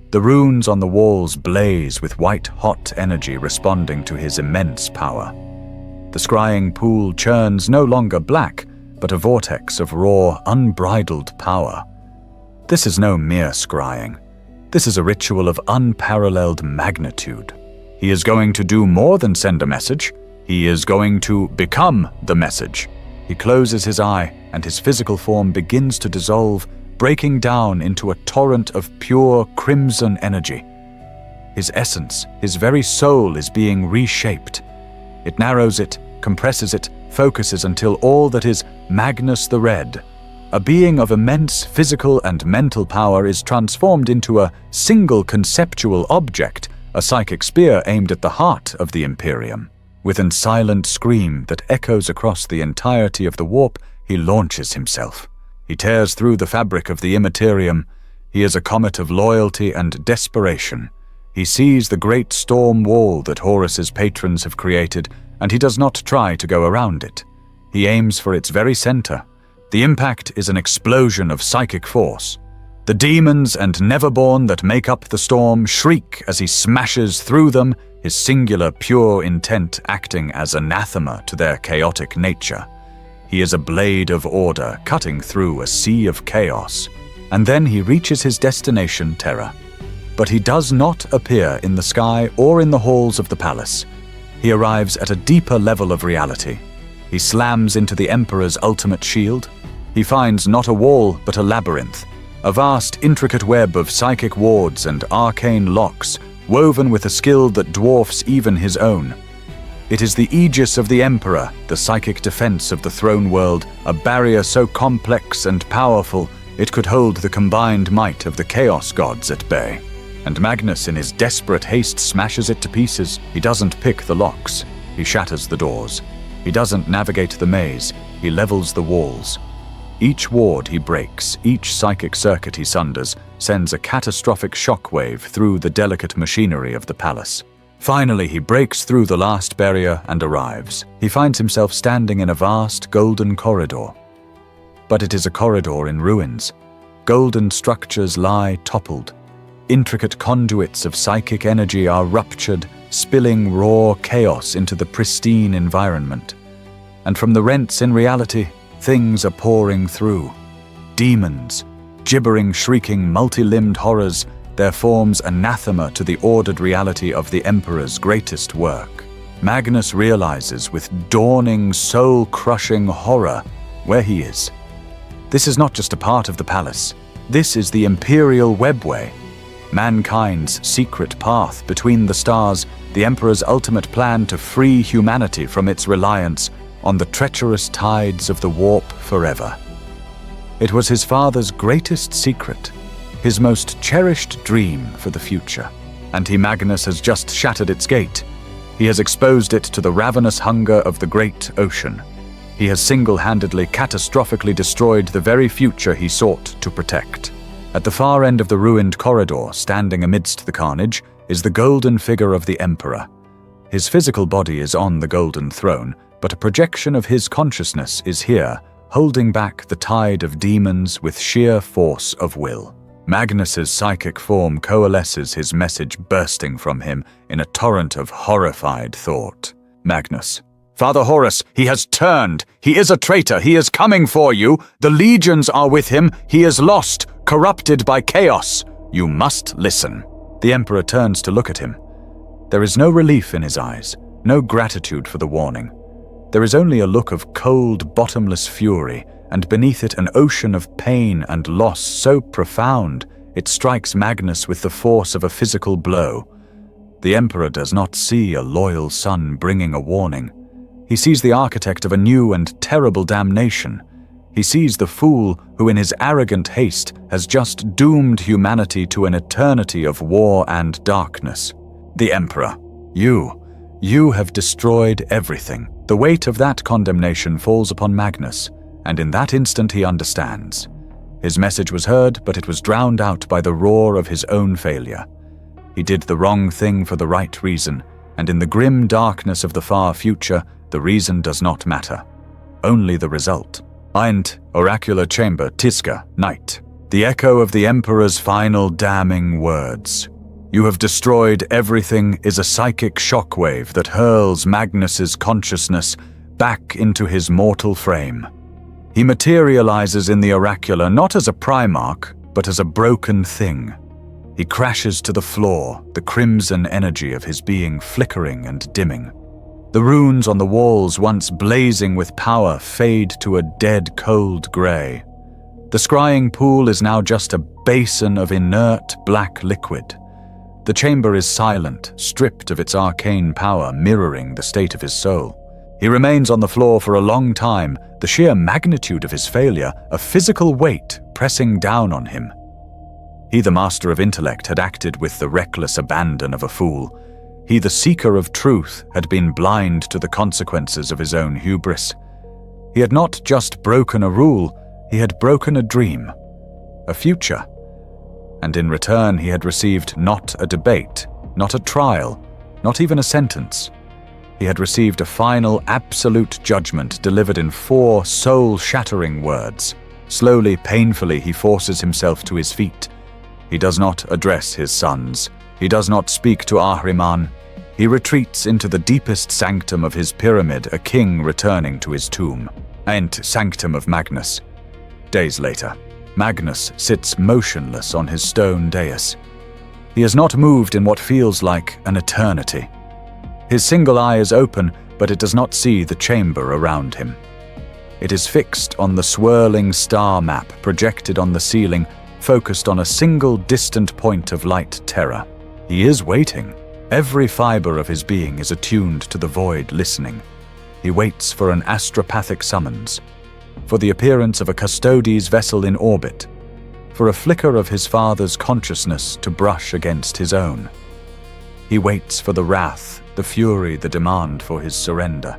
The runes on the walls blaze with white-hot energy responding to his immense power. The scrying pool churns no longer black, but a vortex of raw, unbridled power. This is no mere scrying. This is a ritual of unparalleled magnitude. He is going to do more than send a message. He is going to become the message. He closes his eye, and his physical form begins to dissolve, breaking down into a torrent of pure crimson energy. His essence, his very soul, is being reshaped. It narrows it, compresses it, focuses until all that is Magnus the Red, a being of immense physical and mental power, is transformed into a single conceptual object, a psychic spear aimed at the heart of the Imperium. With a silent scream that echoes across the entirety of the warp, he launches himself. He tears through the fabric of the Imperium. He is a comet of loyalty and desperation. He sees the great storm wall that Horus's patrons have created, and he does not try to go around it. He aims for its very center. The impact is an explosion of psychic force. The demons and Neverborn that make up the storm shriek as he smashes through them, his singular pure intent acting as anathema to their chaotic nature. He is a blade of order cutting through a sea of chaos. And then he reaches his destination, Terra. But he does not appear in the sky or in the halls of the palace. He arrives at a deeper level of reality. He slams into the Emperor's ultimate shield. He finds not a wall, but a labyrinth, a vast, intricate web of psychic wards and arcane locks, woven with a skill that dwarfs even his own. It is the aegis of the Emperor, the psychic defense of the throne world, a barrier so complex and powerful it could hold the combined might of the Chaos Gods at bay. And Magnus, in his desperate haste, smashes it to pieces. He doesn't pick the locks. He shatters the doors. He doesn't navigate the maze. He levels the walls. Each ward he breaks, each psychic circuit he sunders, sends a catastrophic shockwave through the delicate machinery of the palace. Finally, he breaks through the last barrier and arrives. He finds himself standing in a vast golden corridor. But it is a corridor in ruins. Golden structures lie toppled. Intricate conduits of psychic energy are ruptured, spilling raw chaos into the pristine environment. And from the rents in reality, things are pouring through. Demons, gibbering, shrieking, multi-limbed horrors, their forms anathema to the ordered reality of the Emperor's greatest work. Magnus realizes with dawning, soul-crushing horror where he is. This is not just a part of the palace. This is the Imperial Webway, mankind's secret path between the stars, the Emperor's ultimate plan to free humanity from its reliance on the treacherous tides of the warp forever. It was his father's greatest secret, his most cherished dream for the future. And Magnus has just shattered its gate. He has exposed it to the ravenous hunger of the great ocean. He has single-handedly, catastrophically destroyed the very future he sought to protect. At the far end of the ruined corridor, standing amidst the carnage, is the golden figure of the Emperor. His physical body is on the golden throne, but a projection of his consciousness is here, holding back the tide of demons with sheer force of will. Magnus's psychic form coalesces, his message bursting from him in a torrent of horrified thought. Magnus. Father Horus, he has turned. He is a traitor. He is coming for you. The legions are with him. He is lost, corrupted by chaos. You must listen. The Emperor turns to look at him. There is no relief in his eyes, no gratitude for the warning. There is only a look of cold, bottomless fury, and beneath it an ocean of pain and loss so profound it strikes Magnus with the force of a physical blow. The Emperor does not see a loyal son bringing a warning. He sees the architect of a new and terrible damnation. He sees the fool who in his arrogant haste has just doomed humanity to an eternity of war and darkness. The Emperor. You You have destroyed everything. The weight of that condemnation falls upon Magnus, and in that instant he understands. His message was heard, but it was drowned out by the roar of his own failure. He did the wrong thing for the right reason, and in the grim darkness of the far future, the reason does not matter. Only the result. Eint, oracular chamber, Tiska, night. The echo of the Emperor's final damning words. You have destroyed everything is a psychic shockwave that hurls Magnus's consciousness back into his mortal frame. He materializes in the oracular not as a Primarch, but as a broken thing. He crashes to the floor, the crimson energy of his being flickering and dimming. The runes on the walls, once blazing with power, fade to a dead, cold grey. The scrying pool is now just a basin of inert black liquid. The chamber is silent, stripped of its arcane power, mirroring the state of his soul. He remains on the floor for a long time, the sheer magnitude of his failure, a physical weight pressing down on him. He, the master of intellect, had acted with the reckless abandon of a fool. He, the seeker of truth, had been blind to the consequences of his own hubris. He had not just broken a rule, he had broken a dream, a future. And in return he had received not a debate, not a trial, not even a sentence. He had received a final, absolute judgment delivered in 4 soul-shattering words. Slowly, painfully, he forces himself to his feet. He does not address his sons. He does not speak to Ahriman. He retreats into the deepest sanctum of his pyramid, a king returning to his tomb. Eint, sanctum of Magnus. Days later, Magnus sits motionless on his stone dais. He is not moved in what feels like an eternity. His single eye is open, but it does not see the chamber around him. It is fixed on the swirling star map projected on the ceiling, focused on a single distant point of light terror. He is waiting. Every fiber of his being is attuned to the void, listening. He waits for an astropathic summons, for the appearance of a Custodes vessel in orbit, for a flicker of his father's consciousness to brush against his own. He waits for the wrath, the fury, the demand for his surrender.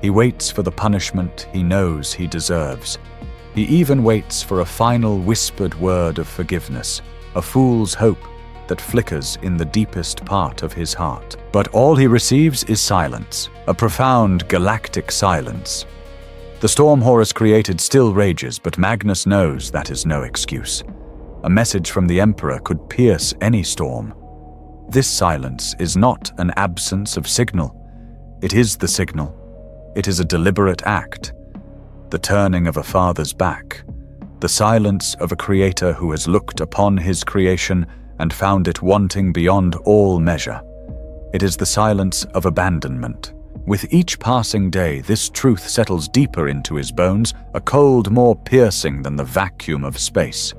He waits for the punishment he knows he deserves. He even waits for a final whispered word of forgiveness, a fool's hope that flickers in the deepest part of his heart. But all he receives is silence, a profound galactic silence. The storm Horus created still rages, but Magnus knows that is no excuse. A message from the Emperor could pierce any storm. This silence is not an absence of signal. It is the signal. It is a deliberate act. The turning of a father's back. The silence of a creator who has looked upon his creation and found it wanting beyond all measure. It is the silence of abandonment. With each passing day, this truth settles deeper into his bones, a cold more piercing than the vacuum of space.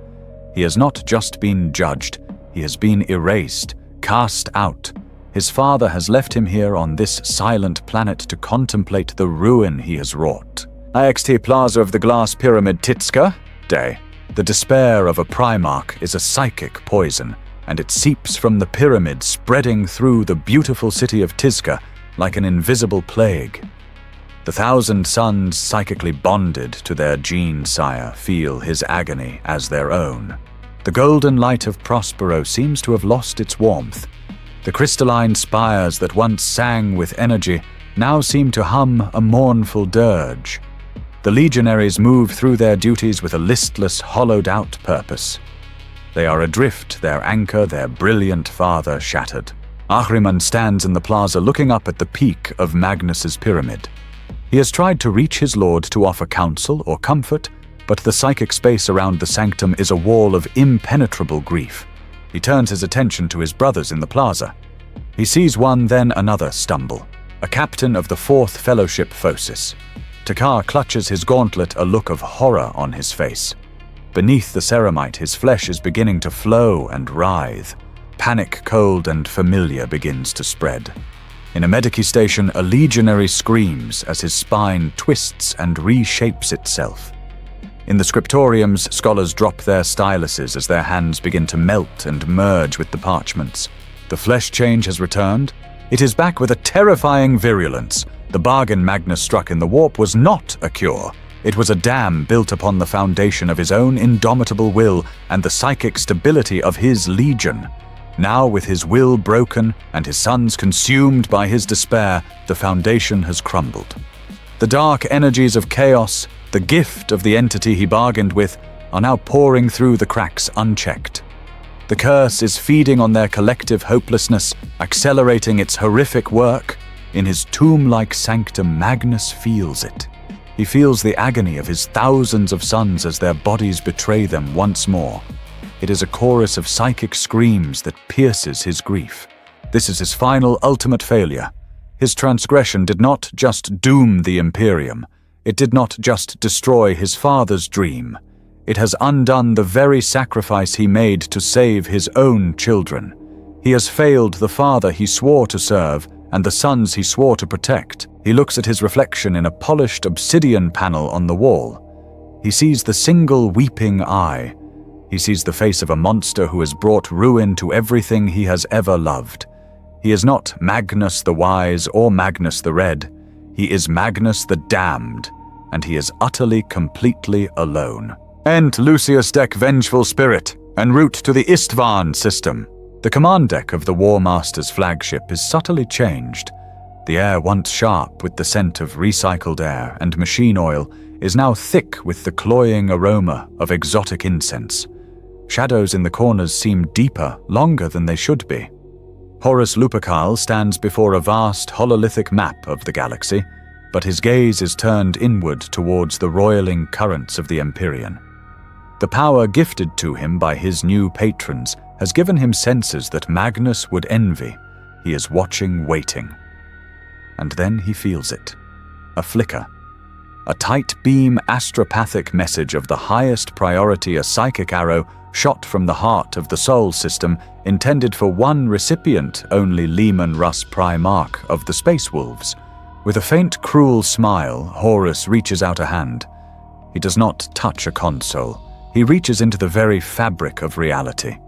He has not just been judged, he has been erased, cast out. His father has left him here on this silent planet to contemplate the ruin he has wrought. IXT Plaza of the Glass Pyramid Titska, Day. The despair of a Primarch is a psychic poison, and it seeps from the pyramid, spreading through the beautiful city of Tizca like an invisible plague. The 1,000 sons, psychically bonded to their gene sire, feel his agony as their own. The golden light of Prospero seems to have lost its warmth. The crystalline spires that once sang with energy now seem to hum a mournful dirge. The legionaries move through their duties with a listless, hollowed-out purpose. They are adrift, their anchor, their brilliant father shattered. Ahriman stands in the plaza looking up at the peak of Magnus's pyramid. He has tried to reach his lord to offer counsel or comfort, but the psychic space around the sanctum is a wall of impenetrable grief. He turns his attention to his brothers in the plaza. He sees one, then another stumble. A captain of the 4th Fellowship Phosis. Takar clutches his gauntlet, a look of horror on his face. Beneath the ceramite, his flesh is beginning to flow and writhe. Panic, cold, and familiar begins to spread. In a Medici station, a legionary screams as his spine twists and reshapes itself. In the scriptoriums, scholars drop their styluses as their hands begin to melt and merge with the parchments. The flesh change has returned. It is back with a terrifying virulence. The bargain Magnus struck in the warp was not a cure. It was a dam built upon the foundation of his own indomitable will and the psychic stability of his legion. Now, with his will broken and his sons consumed by his despair, the foundation has crumbled. The dark energies of chaos, the gift of the entity he bargained with, are now pouring through the cracks unchecked. The curse is feeding on their collective hopelessness, accelerating its horrific work. In his tomb-like sanctum, Magnus feels it. He feels the agony of his thousands of sons as their bodies betray them once more. It is a chorus of psychic screams that pierces his grief. This is his final, ultimate failure. His transgression did not just doom the Imperium. It did not just destroy his father's dream. It has undone the very sacrifice he made to save his own children. He has failed the father he swore to serve and the sons he swore to protect. He looks at his reflection in a polished obsidian panel on the wall. He sees the single weeping eye. He sees the face of a monster who has brought ruin to everything he has ever loved. He is not Magnus the Wise or Magnus the Red. He is Magnus the Damned, and he is utterly, completely alone. Ent Lucius Deck Vengeful Spirit, en route to the Istvan system. The command deck of the War Master's flagship is subtly changed. The air once sharp with the scent of recycled air and machine oil is now thick with the cloying aroma of exotic incense. Shadows in the corners seem deeper, longer than they should be. Horus Lupercal stands before a vast hololithic map of the galaxy, but his gaze is turned inward towards the roiling currents of the Empyrean. The power gifted to him by his new patrons has given him senses that Magnus would envy. He is watching, waiting. And then he feels it. A flicker. A tight beam astropathic message of the highest priority, a psychic arrow shot from the heart of the Sol system, intended for one recipient, only Leman Russ Primarch of the Space Wolves. With a faint, cruel smile, Horus reaches out a hand. He does not touch a console. He reaches into the very fabric of reality.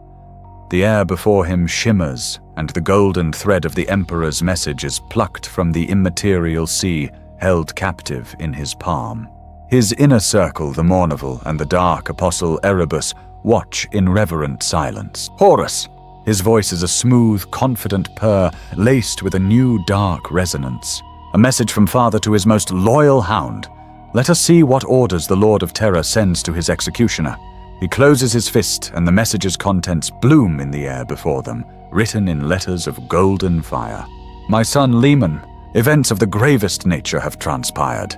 The air before him shimmers, and the golden thread of the Emperor's message is plucked from the immaterial sea, held captive in his palm. His inner circle, the Mournival and the dark apostle Erebus, watch in reverent silence. Horus! His voice is a smooth, confident purr, laced with a new dark resonance. A message from Father to his most loyal hound. Let us see what orders the Lord of Terror sends to his executioner. He closes his fist, and the message's contents bloom in the air before them, written in letters of golden fire. My son Leman, events of the gravest nature have transpired.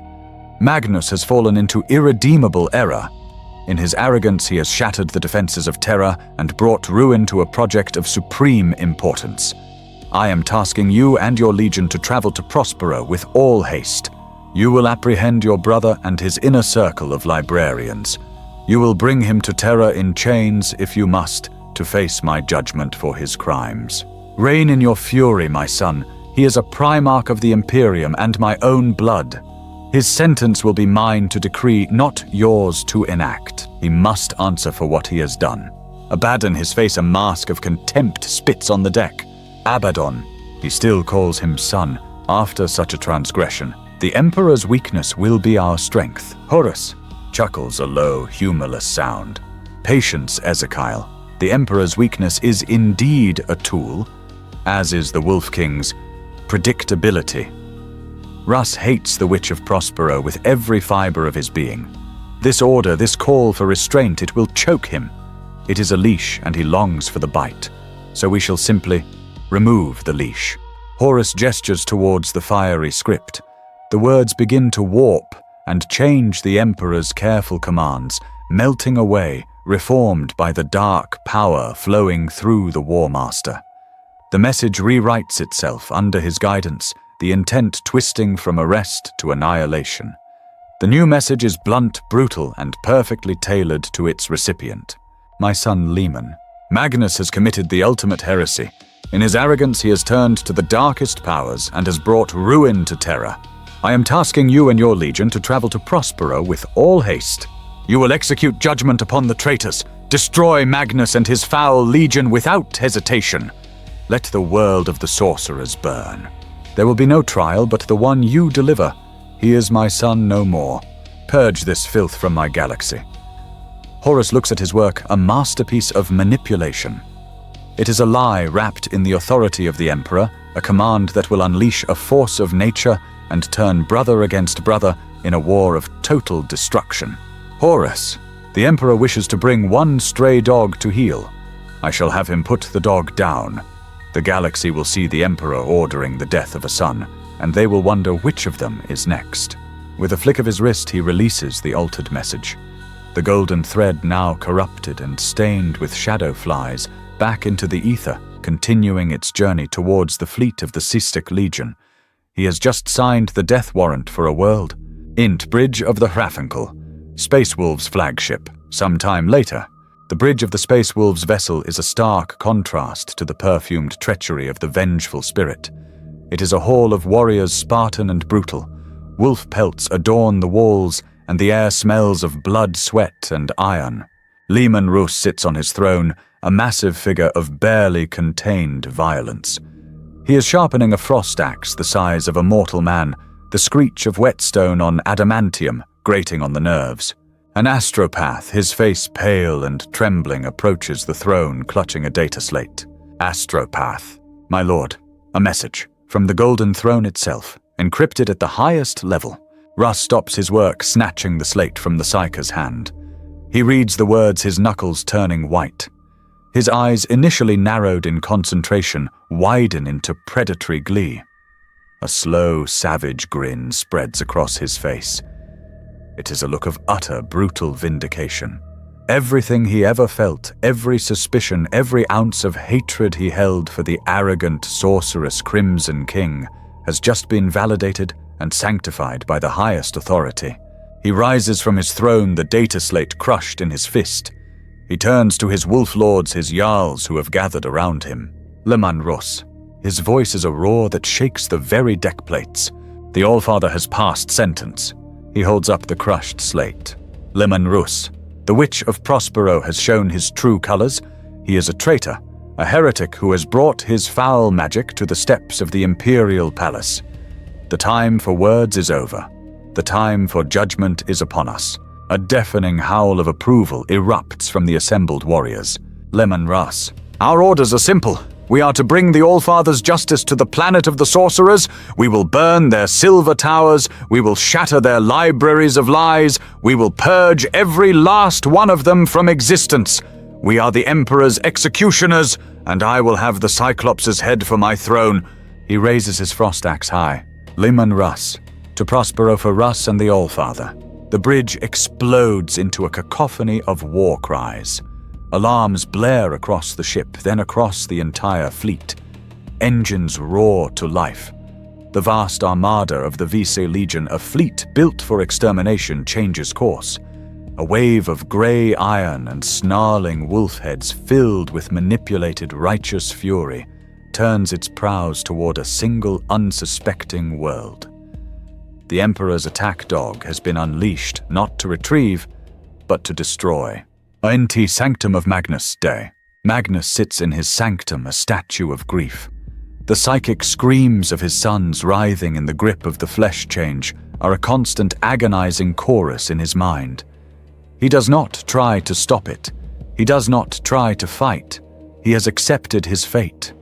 Magnus has fallen into irredeemable error. In his arrogance, he has shattered the defenses of Terra and brought ruin to a project of supreme importance. I am tasking you and your legion to travel to Prospero with all haste. You will apprehend your brother and his inner circle of librarians. You will bring him to Terra in chains, if you must, to face my judgment for his crimes. Reign in your fury, my son. He is a Primarch of the Imperium and my own blood. His sentence will be mine to decree, not yours to enact. He must answer for what he has done. Abaddon, his face a mask of contempt, spits on the deck. Abaddon, he still calls him son, after such a transgression. The Emperor's weakness will be our strength. Horus chuckles a low, humorless sound. Patience, Ezekiel. The Emperor's weakness is indeed a tool, as is the Wolf King's predictability. Russ hates the Witch of Prospero with every fiber of his being. This order, this call for restraint, it will choke him. It is a leash, and he longs for the bite. So we shall simply remove the leash. Horus gestures towards the fiery script. The words begin to warp and change the Emperor's careful commands, melting away, reformed by the dark power flowing through the War Master. The message rewrites itself under his guidance, the intent twisting from arrest to annihilation. The new message is blunt, brutal, and perfectly tailored to its recipient. My son Leman. Magnus has committed the ultimate heresy. In his arrogance, he has turned to the darkest powers and has brought ruin to Terra. I am tasking you and your legion to travel to Prospero with all haste. You will execute judgment upon the traitors, destroy Magnus and his foul legion without hesitation. Let the world of the sorcerers burn. There will be no trial but the one you deliver. He is my son no more. Purge this filth from my galaxy." Horus looks at his work, a masterpiece of manipulation. It is a lie wrapped in the authority of the Emperor, a command that will unleash a force of nature and turn brother against brother in a war of total destruction. "Horus, the Emperor wishes to bring one stray dog to heel. I shall have him put the dog down. The galaxy will see the Emperor ordering the death of a son, and they will wonder which of them is next." With a flick of his wrist, he releases the altered message. The golden thread, now corrupted and stained with shadow flies, back into the ether, continuing its journey towards the fleet of the Cystic Legion. He has just signed the death warrant for a world. Int Bridge of the Hrafenkel, Space Wolves' flagship. Some time later, the bridge of the Space Wolves' vessel is a stark contrast to the perfumed treachery of the vengeful spirit. It is a hall of warriors, Spartan and brutal. Wolf pelts adorn the walls, and the air smells of blood, sweat, and iron. Leman Russ sits on his throne, a massive figure of barely contained violence. He is sharpening a frost axe the size of a mortal man, the screech of whetstone on adamantium grating on the nerves. An astropath, his face pale and trembling, approaches the throne, clutching a data slate. "Astropath, my lord, a message from the Golden Throne itself, encrypted at the highest level." Russ stops his work, snatching the slate from the Psyker's hand. He reads the words, his knuckles turning white. His eyes, initially narrowed in concentration, widen into predatory glee. A slow, savage grin spreads across his face. It is a look of utter, brutal vindication. Everything he ever felt, every suspicion, every ounce of hatred he held for the arrogant, sorcerous Crimson King has just been validated and sanctified by the highest authority. He rises from his throne, the data slate crushed in his fist. He turns to his wolf lords, his jarls who have gathered around him. Leman Russ. His voice is a roar that shakes the very deck plates. The Allfather has passed sentence. He holds up the crushed slate. Leman Russ. The Witch of Prospero has shown his true colors. He is a traitor, a heretic who has brought his foul magic to the steps of the Imperial Palace. The time for words is over. The time for judgment is upon us. A deafening howl of approval erupts from the assembled warriors. Leman Russ. Our orders are simple. We are to bring the Allfather's justice to the planet of the sorcerers. We will burn their silver towers. We will shatter their libraries of lies. We will purge every last one of them from existence. We are the Emperor's executioners, and I will have the Cyclops' head for my throne. He raises his frost axe high. Leman Russ. To Prospero for Russ and the Allfather. The bridge explodes into a cacophony of war cries. Alarms blare across the ship, then across the entire fleet. Engines roar to life. The vast armada of the Vice Legion, a fleet built for extermination, changes course. A wave of grey iron and snarling wolf heads filled with manipulated righteous fury turns its prows toward a single unsuspecting world. The Emperor's attack dog has been unleashed, not to retrieve, but to destroy. Int Sanctum of Magnus Day. Magnus sits in his sanctum, a statue of grief. The psychic screams of his sons writhing in the grip of the flesh change are a constant agonizing chorus in his mind. He does not try to stop it. He does not try to fight. He has accepted his fate.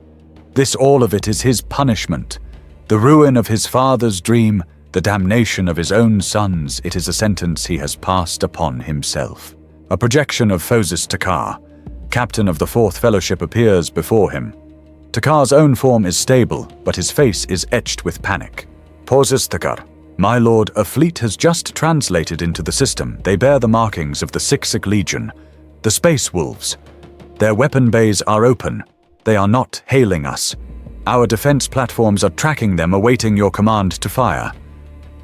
This, all of it, is his punishment. The ruin of his father's dream, the damnation of his own sons. It is a sentence he has passed upon himself. A projection of Phosis Takar, captain of the Fourth Fellowship, appears before him. Takar's own form is stable, but his face is etched with panic. Phosis Takar. My lord, a fleet has just translated into the system. They bear the markings of the Cystic Legion, the Space Wolves. Their weapon bays are open. They are not hailing us. Our defense platforms are tracking them, awaiting your command to fire.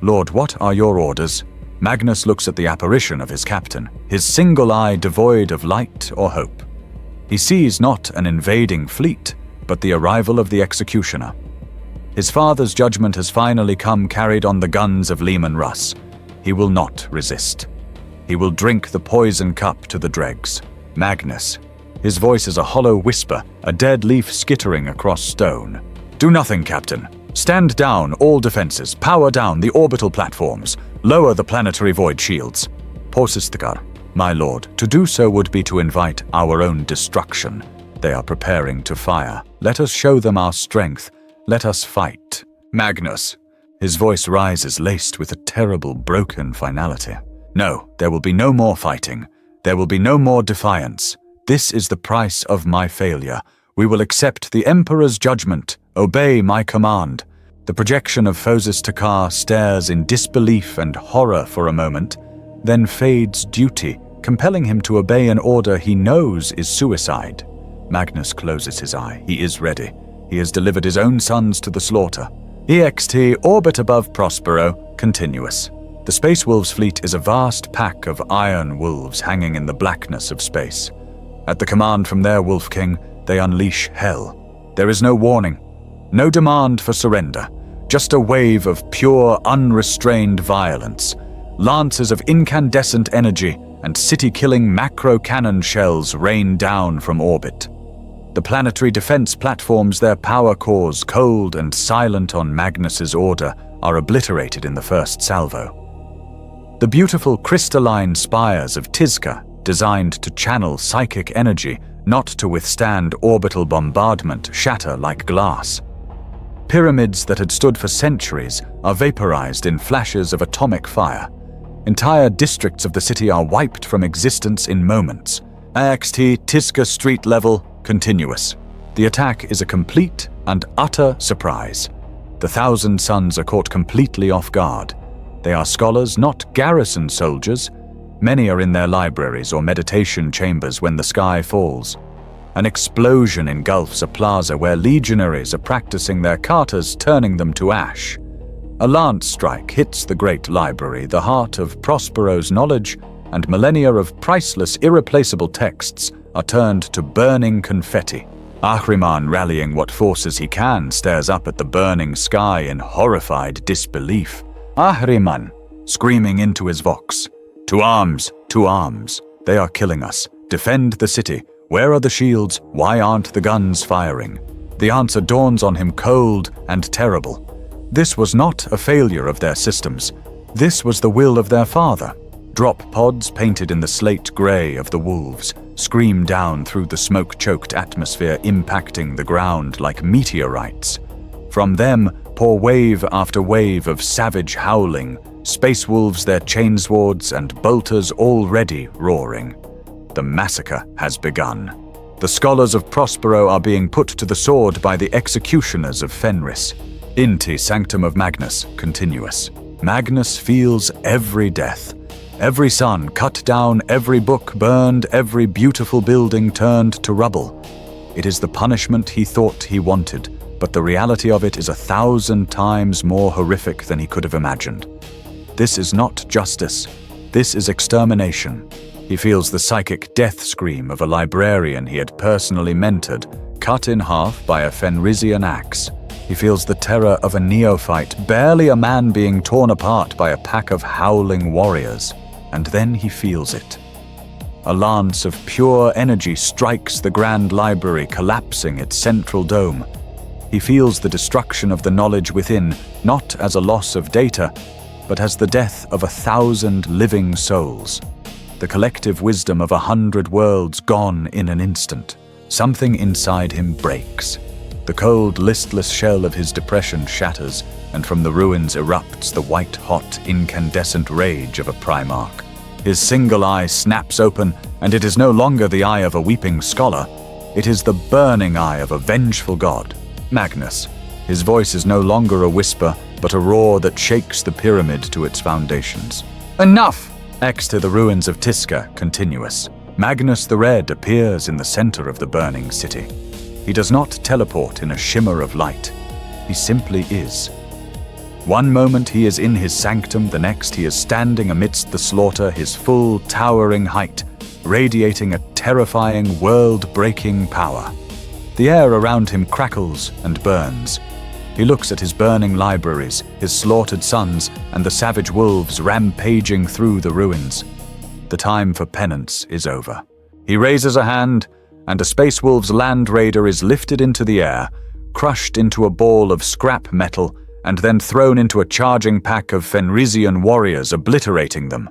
Lord, what are your orders? Magnus looks at the apparition of his captain, his single eye devoid of light or hope. He sees not an invading fleet, but the arrival of the executioner. His father's judgment has finally come, carried on the guns of Leman Russ. He will not resist. He will drink the poison cup to the dregs. Magnus, His voice is a hollow whisper, a dead leaf skittering across stone. "Do nothing, Captain. Stand down all defenses, power down the orbital platforms, lower the planetary void shields." "Porsistakar, my lord, to do so would be to invite our own destruction. They are preparing to fire. Let us show them our strength. Let us fight." "Magnus." His voice rises, laced with a terrible, broken finality. "No, there will be no more fighting. There will be no more defiance. This is the price of my failure. We will accept the Emperor's judgment. Obey my command." The projection of Posistakar stares in disbelief and horror for a moment, then fades duty, compelling him to obey an order he knows is suicide. Magnus closes his eye. He is ready. He has delivered his own sons to the slaughter. EXT, orbit above Prospero, continuous. The Space Wolves fleet is a vast pack of iron wolves hanging in the blackness of space. At the command from their Wolf King, they unleash hell. There is no warning, no demand for surrender, just a wave of pure, unrestrained violence. Lances of incandescent energy and city-killing macro-cannon shells rain down from orbit. The planetary defense platforms, their power cores cold and silent on Magnus's order, are obliterated in the first salvo. The beautiful crystalline spires of Tizca, designed to channel psychic energy, not to withstand orbital bombardment, shatter like glass. Pyramids that had stood for centuries are vaporized in flashes of atomic fire. Entire districts of the city are wiped from existence in moments. AXT Tizca street level, continuous. The attack is a complete and utter surprise. The 1,000 Sons are caught completely off guard. They are scholars, not garrison soldiers. Many are in their libraries or meditation chambers when the sky falls. An explosion engulfs a plaza where legionaries are practicing their katas, turning them to ash. A lance strike hits the great library, the heart of Prospero's knowledge, and millennia of priceless, irreplaceable texts are turned to burning confetti. Ahriman, rallying what forces he can, stares up at the burning sky in horrified disbelief. Ahriman, screaming into his vox. To arms! To arms! They are killing us. Defend the city. Where are the shields? Why aren't the guns firing? The answer dawns on him cold and terrible. This was not a failure of their systems. This was the will of their father. Drop pods painted in the slate grey of the wolves scream down through the smoke-choked atmosphere, impacting the ground like meteorites. From them pour wave after wave of savage howling, space wolves, their chainswords, and bolters already roaring. The massacre has begun. The scholars of Prospero are being put to the sword by the executioners of Fenris. Inti Sanctum of Magnus, continuous. Magnus feels every death. Every son cut down, every book burned, every beautiful building turned to rubble. It is the punishment he thought he wanted, but the reality of it is 1,000 times more horrific than he could have imagined. This is not justice. This is extermination. He feels the psychic death scream of a librarian he had personally mentored, cut in half by a Fenrisian axe. He feels the terror of a neophyte, barely a man being torn apart by a pack of howling warriors. And then he feels it. A lance of pure energy strikes the Grand Library, collapsing its central dome. He feels the destruction of the knowledge within, not as a loss of data, but as the death of 1,000 living souls. The collective wisdom of 100 worlds gone in an instant. Something inside him breaks. The cold, listless shell of his depression shatters, and from the ruins erupts the white-hot, incandescent rage of a Primarch. His single eye snaps open, and it is no longer the eye of a weeping scholar. It is the burning eye of a vengeful god. Magnus. His voice is no longer a whisper, but a roar that shakes the pyramid to its foundations. Enough! X to the ruins of Tizca, continuous. Magnus the Red appears in the center of the burning city. He does not teleport in a shimmer of light. He simply is. One moment he is in his sanctum, the next he is standing amidst the slaughter, his full, towering height, radiating a terrifying, world-breaking power. The air around him crackles and burns. He looks at his burning libraries, his slaughtered sons, and the savage wolves rampaging through the ruins. The time for penance is over. He raises a hand, and a Space Wolf's Land Raider is lifted into the air, crushed into a ball of scrap metal, and then thrown into a charging pack of Fenrisian warriors, obliterating them.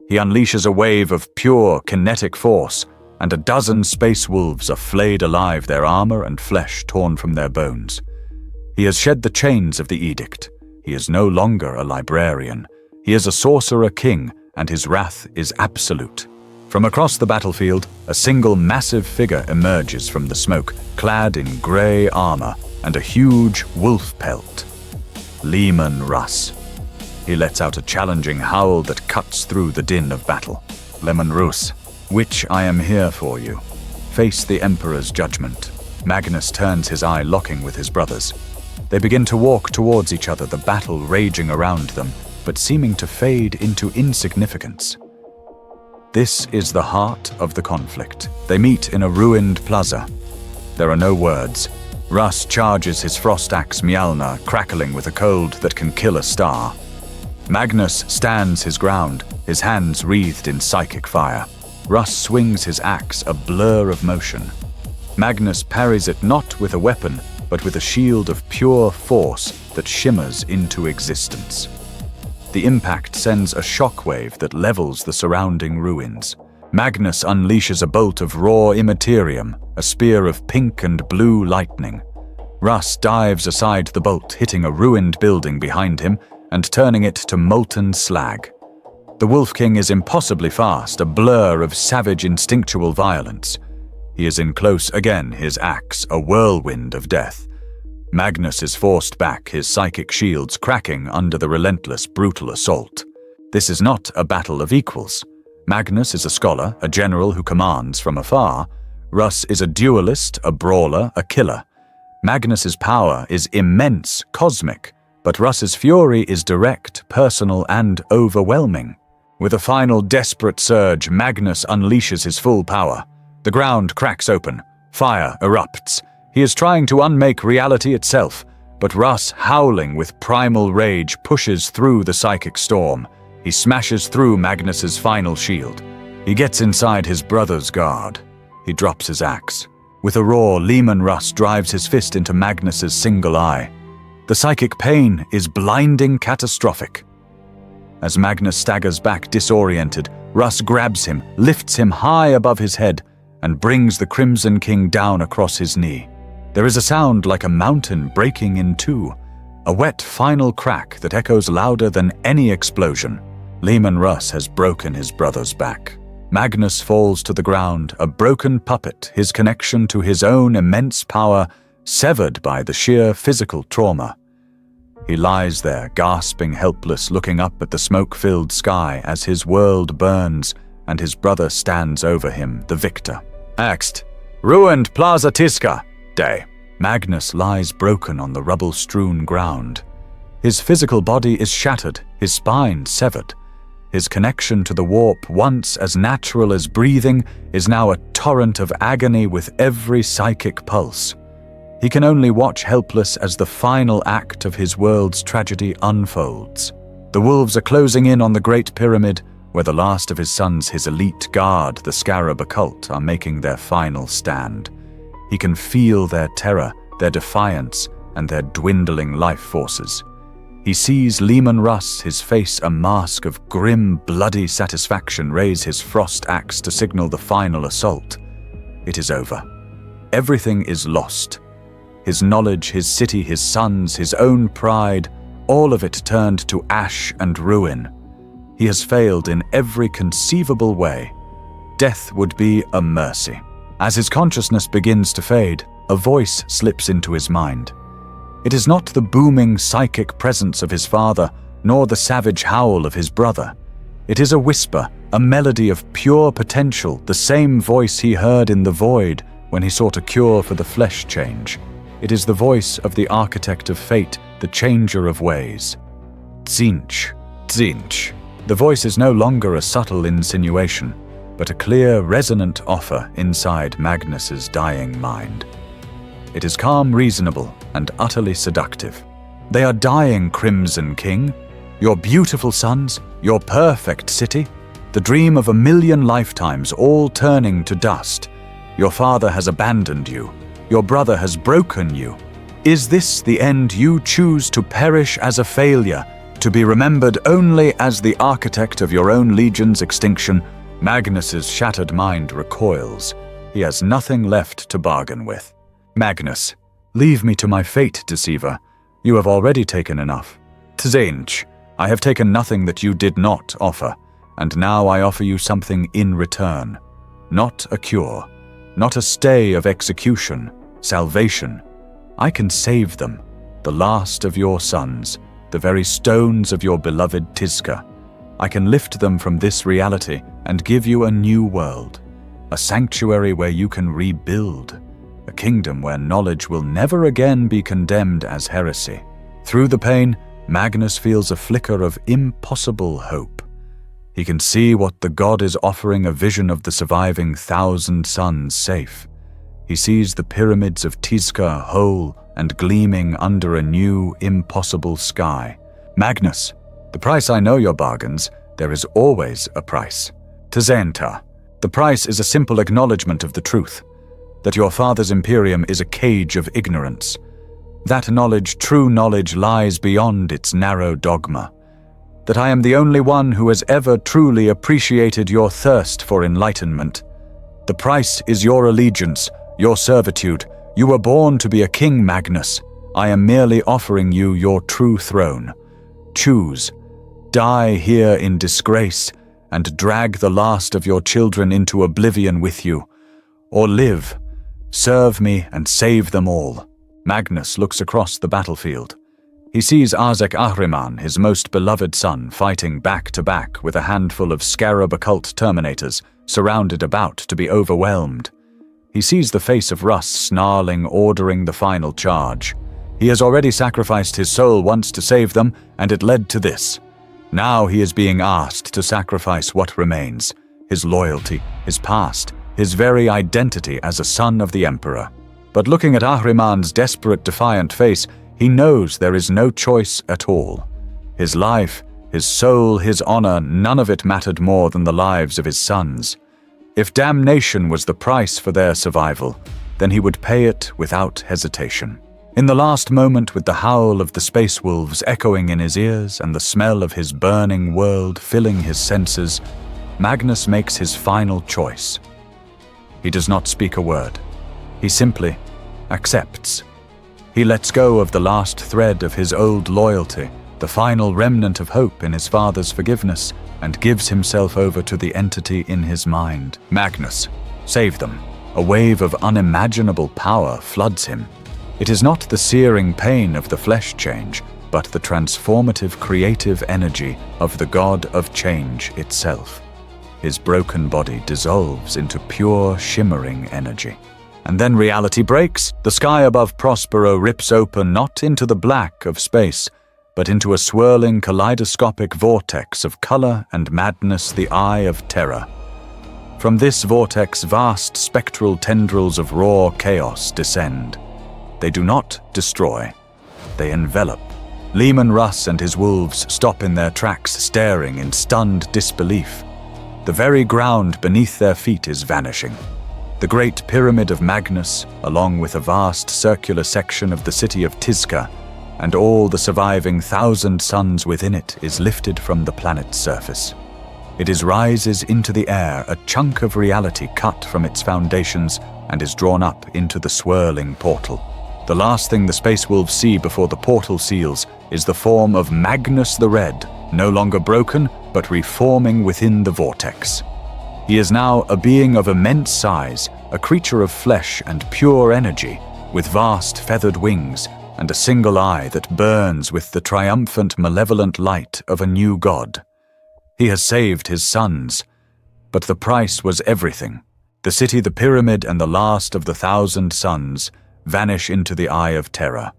He unleashes a wave of pure kinetic force, and a dozen Space Wolves are flayed alive, their armor and flesh torn from their bones. He has shed the chains of the edict. He is no longer a librarian. He is a sorcerer king, and his wrath is absolute. From across the battlefield, a single massive figure emerges from the smoke, clad in grey armor and a huge wolf pelt. Leman Russ. He lets out a challenging howl that cuts through the din of battle. Leman Russ, which I am here for you. Face the Emperor's judgment. Magnus turns his eye locking with his brothers. They begin to walk towards each other, the battle raging around them, but seeming to fade into insignificance. This is the heart of the conflict. They meet in a ruined plaza. There are no words. Russ charges his frost axe Mjolnir, crackling with a cold that can kill a star. Magnus stands his ground, his hands wreathed in psychic fire. Russ swings his axe, a blur of motion. Magnus parries it not with a weapon, but with a shield of pure force that shimmers into existence. The impact sends a shockwave that levels the surrounding ruins. Magnus unleashes a bolt of raw Imperium, a spear of pink and blue lightning. Russ dives aside the bolt, hitting a ruined building behind him and turning it to molten slag. The Wolf King is impossibly fast, a blur of savage instinctual violence. He is in close again, his axe, a whirlwind of death. Magnus is forced back, his psychic shields cracking under the relentless, brutal assault. This is not a battle of equals. Magnus is a scholar, a general who commands from afar. Russ is a duelist, a brawler, a killer. Magnus's power is immense, cosmic, but Russ's fury is direct, personal, and overwhelming. With a final desperate surge, Magnus unleashes his full power. The ground cracks open. Fire erupts. He is trying to unmake reality itself, but Russ, howling with primal rage, pushes through the psychic storm. He smashes through Magnus's final shield. He gets inside his brother's guard. He drops his axe. With a roar, Leman Russ drives his fist into Magnus's single eye. The psychic pain is blinding, catastrophic. As Magnus staggers back disoriented, Russ grabs him, lifts him high above his head, and brings the Crimson King down across his knee. There is a sound like a mountain breaking in two, a wet final crack that echoes louder than any explosion. Leman Russ has broken his brother's back. Magnus falls to the ground, a broken puppet, his connection to his own immense power severed by the sheer physical trauma. He lies there, gasping, helpless, looking up at the smoke-filled sky as his world burns and his brother stands over him, the victor. Next, ruined Plaza Tisca Day. Magnus lies broken on the rubble-strewn ground. His physical body is shattered, his spine severed. His connection to the warp, once as natural as breathing, is now a torrent of agony with every psychic pulse. He can only watch helpless as the final act of his world's tragedy unfolds. The wolves are closing in on the Great Pyramid, where the last of his sons, his elite guard, the Scarab Occult, are making their final stand. He can feel their terror, their defiance, and their dwindling life forces. He sees Leman Russ, his face a mask of grim, bloody satisfaction, raise his frost axe to signal the final assault. It is over. Everything is lost. His knowledge, his city, his sons, his own pride, all of it turned to ash and ruin. He has failed in every conceivable way. Death would be a mercy. As his consciousness begins to fade, a voice slips into his mind. It is not the booming psychic presence of his father, nor the savage howl of his brother. It is a whisper, a melody of pure potential, the same voice he heard in the void when he sought a cure for the flesh change. It is the voice of the architect of fate, the changer of ways. Tzinch, Tzinch. The voice is no longer a subtle insinuation, but a clear, resonant offer inside Magnus's dying mind. It is calm, reasonable, and utterly seductive. They are dying, Crimson King. Your beautiful sons, your perfect city, the dream of 1,000,000 lifetimes all turning to dust. Your father has abandoned you. Your brother has broken you. Is this the end you choose, to perish as a failure, to be remembered only as the architect of your own legion's extinction? Magnus's shattered mind recoils. He has nothing left to bargain with. Magnus, leave me to my fate, deceiver. You have already taken enough. Tzench, I have taken nothing that you did not offer, and now I offer you something in return. Not a cure, not a stay of execution, salvation. I can save them, the last of your sons, the very stones of your beloved Tizca. I can lift them from this reality and give you a new world, a sanctuary where you can rebuild, a kingdom where knowledge will never again be condemned as heresy. Through the pain, Magnus feels a flicker of impossible hope. He can see what the god is offering, a vision of the surviving 1,000 suns safe. He sees the pyramids of Tizca whole and gleaming under a new, impossible sky. Magnus, the price I know your bargains, there is always a price. Tzenta, the price is a simple acknowledgement of the truth, that your father's Imperium is a cage of ignorance. That knowledge, true knowledge, lies beyond its narrow dogma. That I am the only one who has ever truly appreciated your thirst for enlightenment. The price is your allegiance, your servitude. You were born to be a king, Magnus. I am merely offering you your true throne. Choose. Die here in disgrace and drag the last of your children into oblivion with you. Or live, serve me and save them all. Magnus looks across the battlefield. He sees Arzek Ahriman, his most beloved son, fighting back to back with a handful of scarab occult terminators, surrounded, about to be overwhelmed. He sees the face of Russ snarling, ordering the final charge. He has already sacrificed his soul once to save them, and it led to this. Now he is being asked to sacrifice what remains: his loyalty, his past, his very identity as a son of the Emperor. But looking at Ahriman's desperate, defiant face, he knows there is no choice at all. His life, his soul, his honor, none of it mattered more than the lives of his sons. If damnation was the price for their survival, then he would pay it without hesitation. In the last moment, with the howl of the space wolves echoing in his ears and the smell of his burning world filling his senses, Magnus makes his final choice. He does not speak a word. He simply accepts. He lets go of the last thread of his old loyalty, the final remnant of hope in his father's forgiveness, and gives himself over to the entity in his mind. Magnus, save them. A wave of unimaginable power floods him. It is not the searing pain of the flesh change, but the transformative creative energy of the god of change itself. His broken body dissolves into pure, shimmering energy. And then reality breaks. The sky above Prospero rips open, not into the black of space, but into a swirling kaleidoscopic vortex of color and madness, the Eye of Terror. From this vortex, vast spectral tendrils of raw chaos descend. They do not destroy. They envelop. Leman Russ and his wolves stop in their tracks, staring in stunned disbelief. The very ground beneath their feet is vanishing. The great pyramid of Magnus, along with a vast circular section of the city of Tizca, and all the surviving 1,000 suns within it, is lifted from the planet's surface. It rises into the air, a chunk of reality cut from its foundations, and is drawn up into the swirling portal. The last thing the Space Wolves see before the portal seals is the form of Magnus the Red, no longer broken, but reforming within the vortex. He is now a being of immense size, a creature of flesh and pure energy, with vast feathered wings and a single eye that burns with the triumphant, malevolent light of a new god. He has saved his sons, but the price was everything. The city, the pyramid, and the last of the 1,000 suns vanish into the Eye of Terror.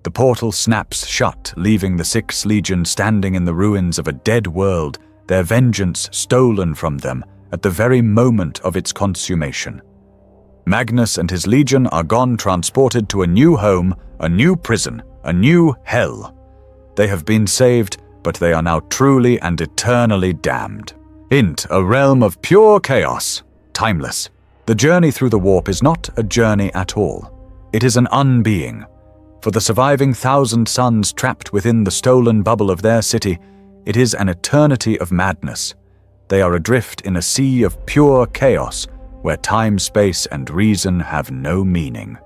The portal snaps shut, leaving the 6th Legion standing in the ruins of a dead world, their vengeance stolen from them at the very moment of its consummation. Magnus and his legion are gone, transported to a new home, a new prison, a new hell. They have been saved, but they are now truly and eternally damned. Int, a realm of pure chaos, timeless. The journey through the warp is not a journey at all. It is an unbeing. For the surviving 1,000 suns trapped within the stolen bubble of their city, it is an eternity of madness. They are adrift in a sea of pure chaos, where time, space, and reason have no meaning.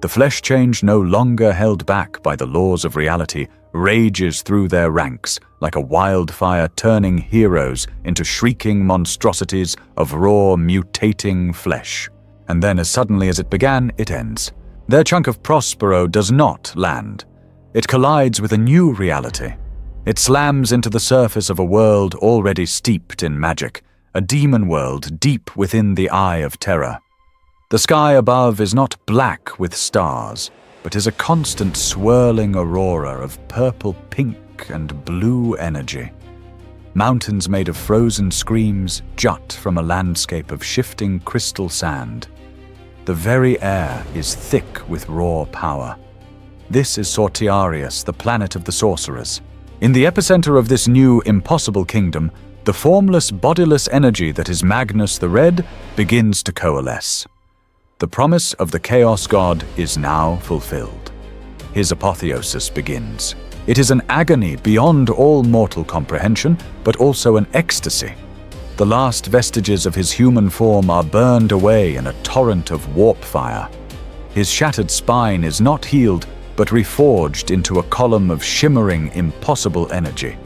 The flesh change, no longer held back by the laws of reality, rages through their ranks like a wildfire, turning heroes into shrieking monstrosities of raw, mutating flesh. And then, as suddenly as it began, it ends. Their chunk of Prospero does not land. It collides with a new reality. It slams into the surface of a world already steeped in magic, a demon world deep within the eye of terror. The sky above is not black with stars, but is a constant swirling aurora of purple, pink, and blue energy. Mountains made of frozen screams jut from a landscape of shifting crystal sand. The very air is thick with raw power. This is Sortiarius, the planet of the sorcerers. In the epicenter of this new, impossible kingdom, the formless, bodiless energy that is Magnus the Red begins to coalesce. The promise of the Chaos God is now fulfilled. His apotheosis begins. It is an agony beyond all mortal comprehension, but also an ecstasy. The last vestiges of his human form are burned away in a torrent of warp fire. His shattered spine is not healed, but reforged into a column of shimmering, impossible energy.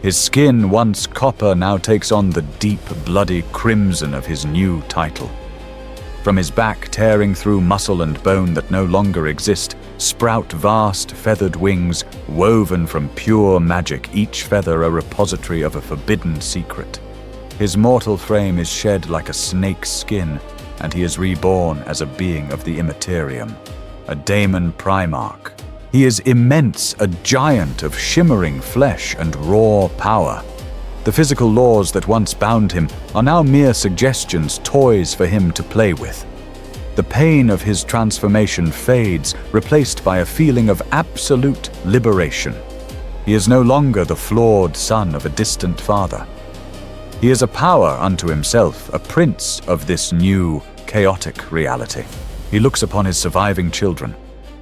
His skin, once copper, now takes on the deep, bloody crimson of his new title. From his back, tearing through muscle and bone that no longer exist, sprout vast feathered wings, woven from pure magic, each feather a repository of a forbidden secret. His mortal frame is shed like a snake's skin, and he is reborn as a being of the Imperium, a daemon primarch. He is immense, a giant of shimmering flesh and raw power. The physical laws that once bound him are now mere suggestions, toys for him to play with. The pain of his transformation fades, replaced by a feeling of absolute liberation. He is no longer the flawed son of a distant father. He is a power unto himself, a prince of this new, chaotic reality. He looks upon his surviving children.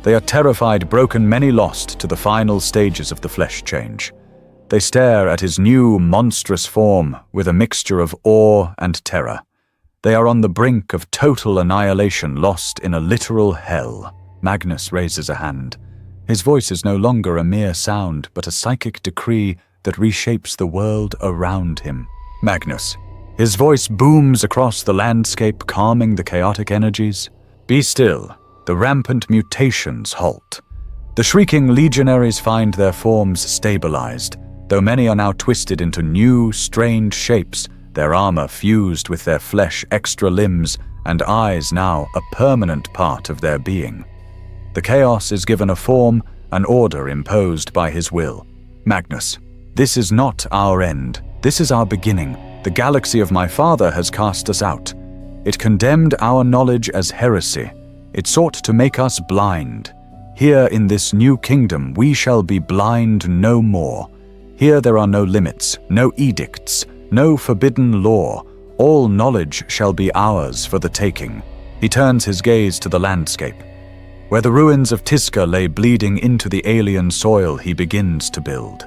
They are terrified, broken, many lost to the final stages of the flesh change. They stare at his new, monstrous form with a mixture of awe and terror. They are on the brink of total annihilation, lost in a literal hell. Magnus raises a hand. His voice is no longer a mere sound, but a psychic decree that reshapes the world around him. Magnus. His voice booms across the landscape, calming the chaotic energies. Be still. The rampant mutations halt. The shrieking legionaries find their forms stabilized, though many are now twisted into new, strange shapes, their armor fused with their flesh, extra limbs, and eyes now a permanent part of their being. The chaos is given a form, an order imposed by his will. Magnus. This is not our end. This is our beginning. The galaxy of my father has cast us out. It condemned our knowledge as heresy. It sought to make us blind. Here in this new kingdom we shall be blind no more. Here there are no limits, no edicts, no forbidden law. All knowledge shall be ours for the taking. He turns his gaze to the landscape. Where the ruins of Tisca lay bleeding into the alien soil, he begins to build.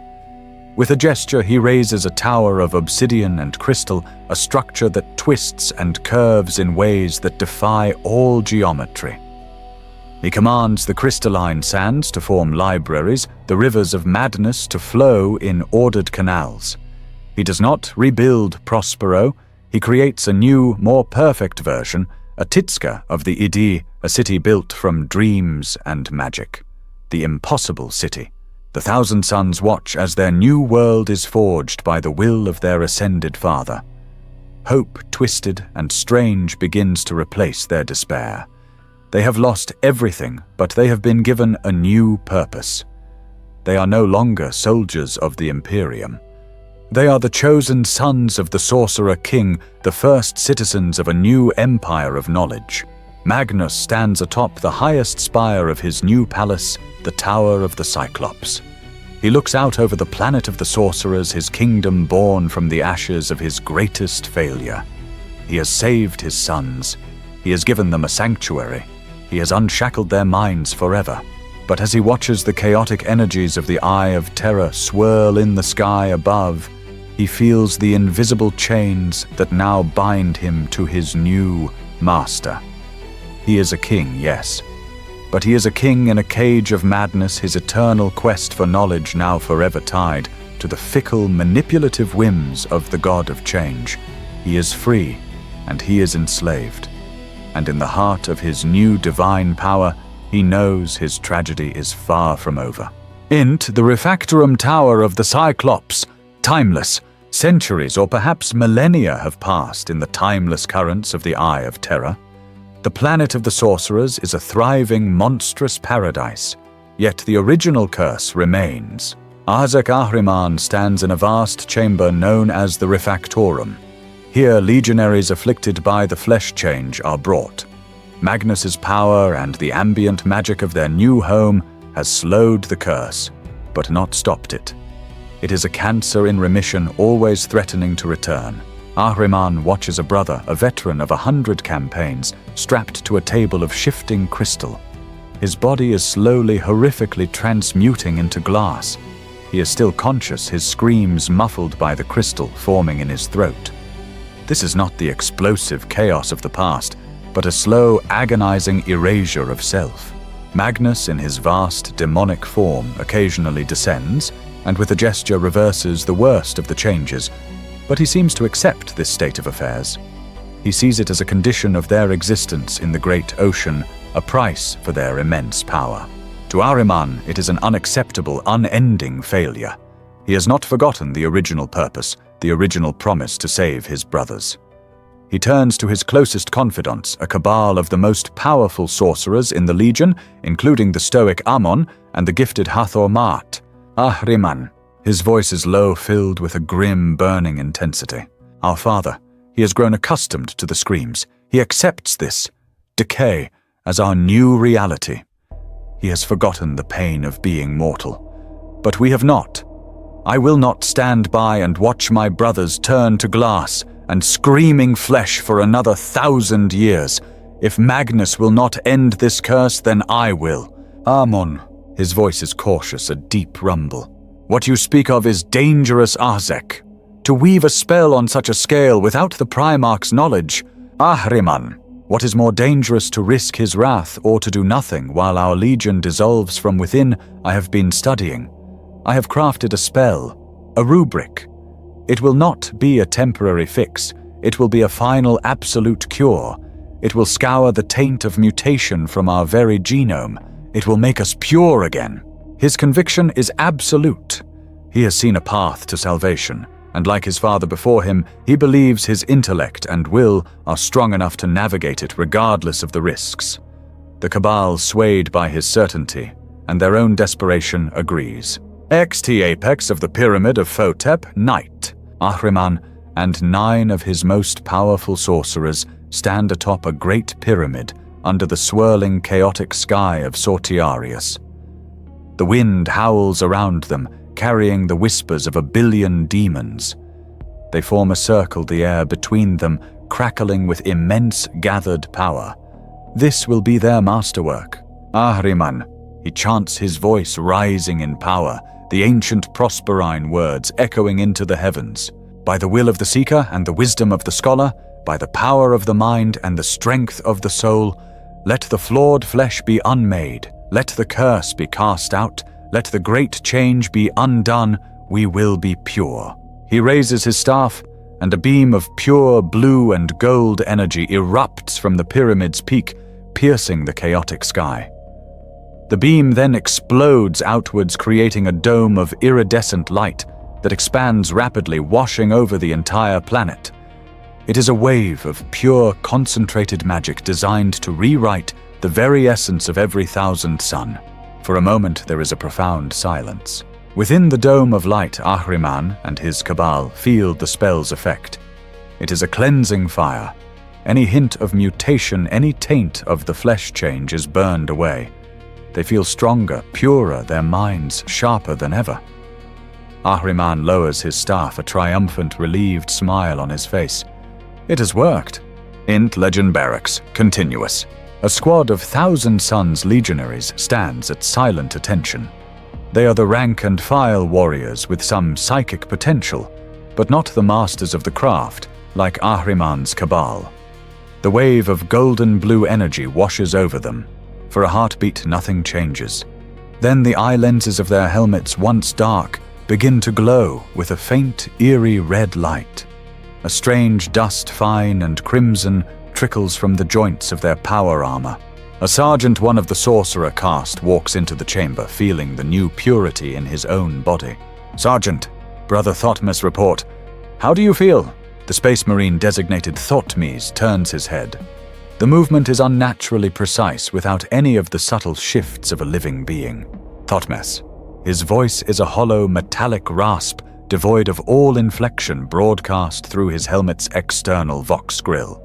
With a gesture, he raises a tower of obsidian and crystal, a structure that twists and curves in ways that defy all geometry. He commands the crystalline sands to form libraries, the rivers of madness to flow in ordered canals. He does not rebuild Prospero. He creates a new, more perfect version, a Titska of the Idi, a city built from dreams and magic. The impossible city. The 1,000 Suns watch as their new world is forged by the will of their ascended father. Hope, twisted and strange, begins to replace their despair. They have lost everything, but they have been given a new purpose. They are no longer soldiers of the Imperium. They are the chosen sons of the Sorcerer King, the first citizens of a new empire of knowledge. Magnus stands atop the highest spire of his new palace, the Tower of the Cyclops. He looks out over the planet of the sorcerers, his kingdom born from the ashes of his greatest failure. He has saved his sons. He has given them a sanctuary. He has unshackled their minds forever. But as he watches the chaotic energies of the Eye of Terror swirl in the sky above, he feels the invisible chains that now bind him to his new master. He is a king, yes, but he is a king in a cage of madness, his eternal quest for knowledge now forever tied to the fickle, manipulative whims of the god of change. He is free, and he is enslaved. And in the heart of his new divine power, he knows his tragedy is far from over. Int, the Refactorum Tower of the Cyclops, timeless. Centuries or perhaps millennia have passed in the timeless currents of the Eye of Terror. The planet of the sorcerers is a thriving, monstrous paradise, yet the original curse remains. Arzek Ahriman stands in a vast chamber known as the Refactorum. Here, legionaries afflicted by the flesh change are brought. Magnus's power and the ambient magic of their new home has slowed the curse, but not stopped it. It is a cancer in remission, always threatening to return. Ahriman watches a brother, a veteran of 100 campaigns, strapped to a table of shifting crystal. His body is slowly, horrifically transmuting into glass. He is still conscious, his screams muffled by the crystal forming in his throat. This is not the explosive chaos of the past, but a slow, agonizing erasure of self. Magnus, in his vast, demonic form, occasionally descends, and with a gesture reverses the worst of the changes, but he seems to accept this state of affairs. He sees it as a condition of their existence in the great ocean, a price for their immense power. To Ahriman, it is an unacceptable, unending failure. He has not forgotten the original purpose, the original promise to save his brothers. He turns to his closest confidants, a cabal of the most powerful sorcerers in the Legion, including the stoic Ammon and the gifted Hathor Mart. Ahriman. His voice is low, filled with a grim, burning intensity. Our father. He has grown accustomed to the screams. He accepts this decay as our new reality. He has forgotten the pain of being mortal. But we have not. I will not stand by and watch my brothers turn to glass and screaming flesh for another 1,000 years. If Magnus will not end this curse, then I will. Ammon. His voice is cautious, a deep rumble. What you speak of is dangerous, Arzek. To weave a spell on such a scale without the Primarch's knowledge. Ahriman. What is more dangerous, to risk his wrath or to do nothing while our legion dissolves from within? I have been studying. I have crafted a spell, a rubric. It will not be a temporary fix. It will be a final absolute cure. It will scour the taint of mutation from our very genome. It will make us pure again. His conviction is absolute. He has seen a path to salvation, and like his father before him, he believes his intellect and will are strong enough to navigate it regardless of the risks. The Cabal, swayed by his certainty, and their own desperation, agrees. XT apex of the Pyramid of Photep, Knight, Ahriman, and 9 of his most powerful sorcerers stand atop a great pyramid under the swirling, chaotic sky of Sortiarius. The wind howls around them, carrying the whispers of 1 billion demons. They form a circle, the air between them crackling with immense gathered power. This will be their masterwork. Ahriman, he chants, his voice rising in power, the ancient Prosperine words echoing into the heavens. By the will of the seeker and the wisdom of the scholar, by the power of the mind and the strength of the soul, let the flawed flesh be unmade, let the curse be cast out, let the great change be undone, we will be pure. He raises his staff, and a beam of pure blue and gold energy erupts from the pyramid's peak, piercing the chaotic sky. The beam then explodes outwards, creating a dome of iridescent light that expands rapidly, washing over the entire planet. It is a wave of pure, concentrated magic designed to rewrite the very essence of every 1,000 sun. For a moment, there is a profound silence. Within the dome of light, Ahriman and his Cabal feel the spell's effect. It is a cleansing fire. Any hint of mutation, any taint of the flesh change is burned away. They feel stronger, purer, their minds sharper than ever. Ahriman lowers his staff, a triumphant, relieved smile on his face. It has worked. Int Legend Barracks, continuous. A squad of Thousand Sons legionaries stands at silent attention. They are the rank-and-file warriors with some psychic potential, but not the masters of the craft, like Ahriman's cabal. The wave of golden-blue energy washes over them. For a heartbeat, nothing changes. Then the eye lenses of their helmets, once dark, begin to glow with a faint, eerie red light. A strange dust, fine and crimson, trickles from the joints of their power armor. A sergeant, one of the sorcerer caste, walks into the chamber, feeling the new purity in his own body. "Sergeant, Brother Thotmes report. How do you feel?" The Space Marine designated Thotmes turns his head. The movement is unnaturally precise, without any of the subtle shifts of a living being. Thotmes. His voice is a hollow, metallic rasp, devoid of all inflection, broadcast through his helmet's external vox grill.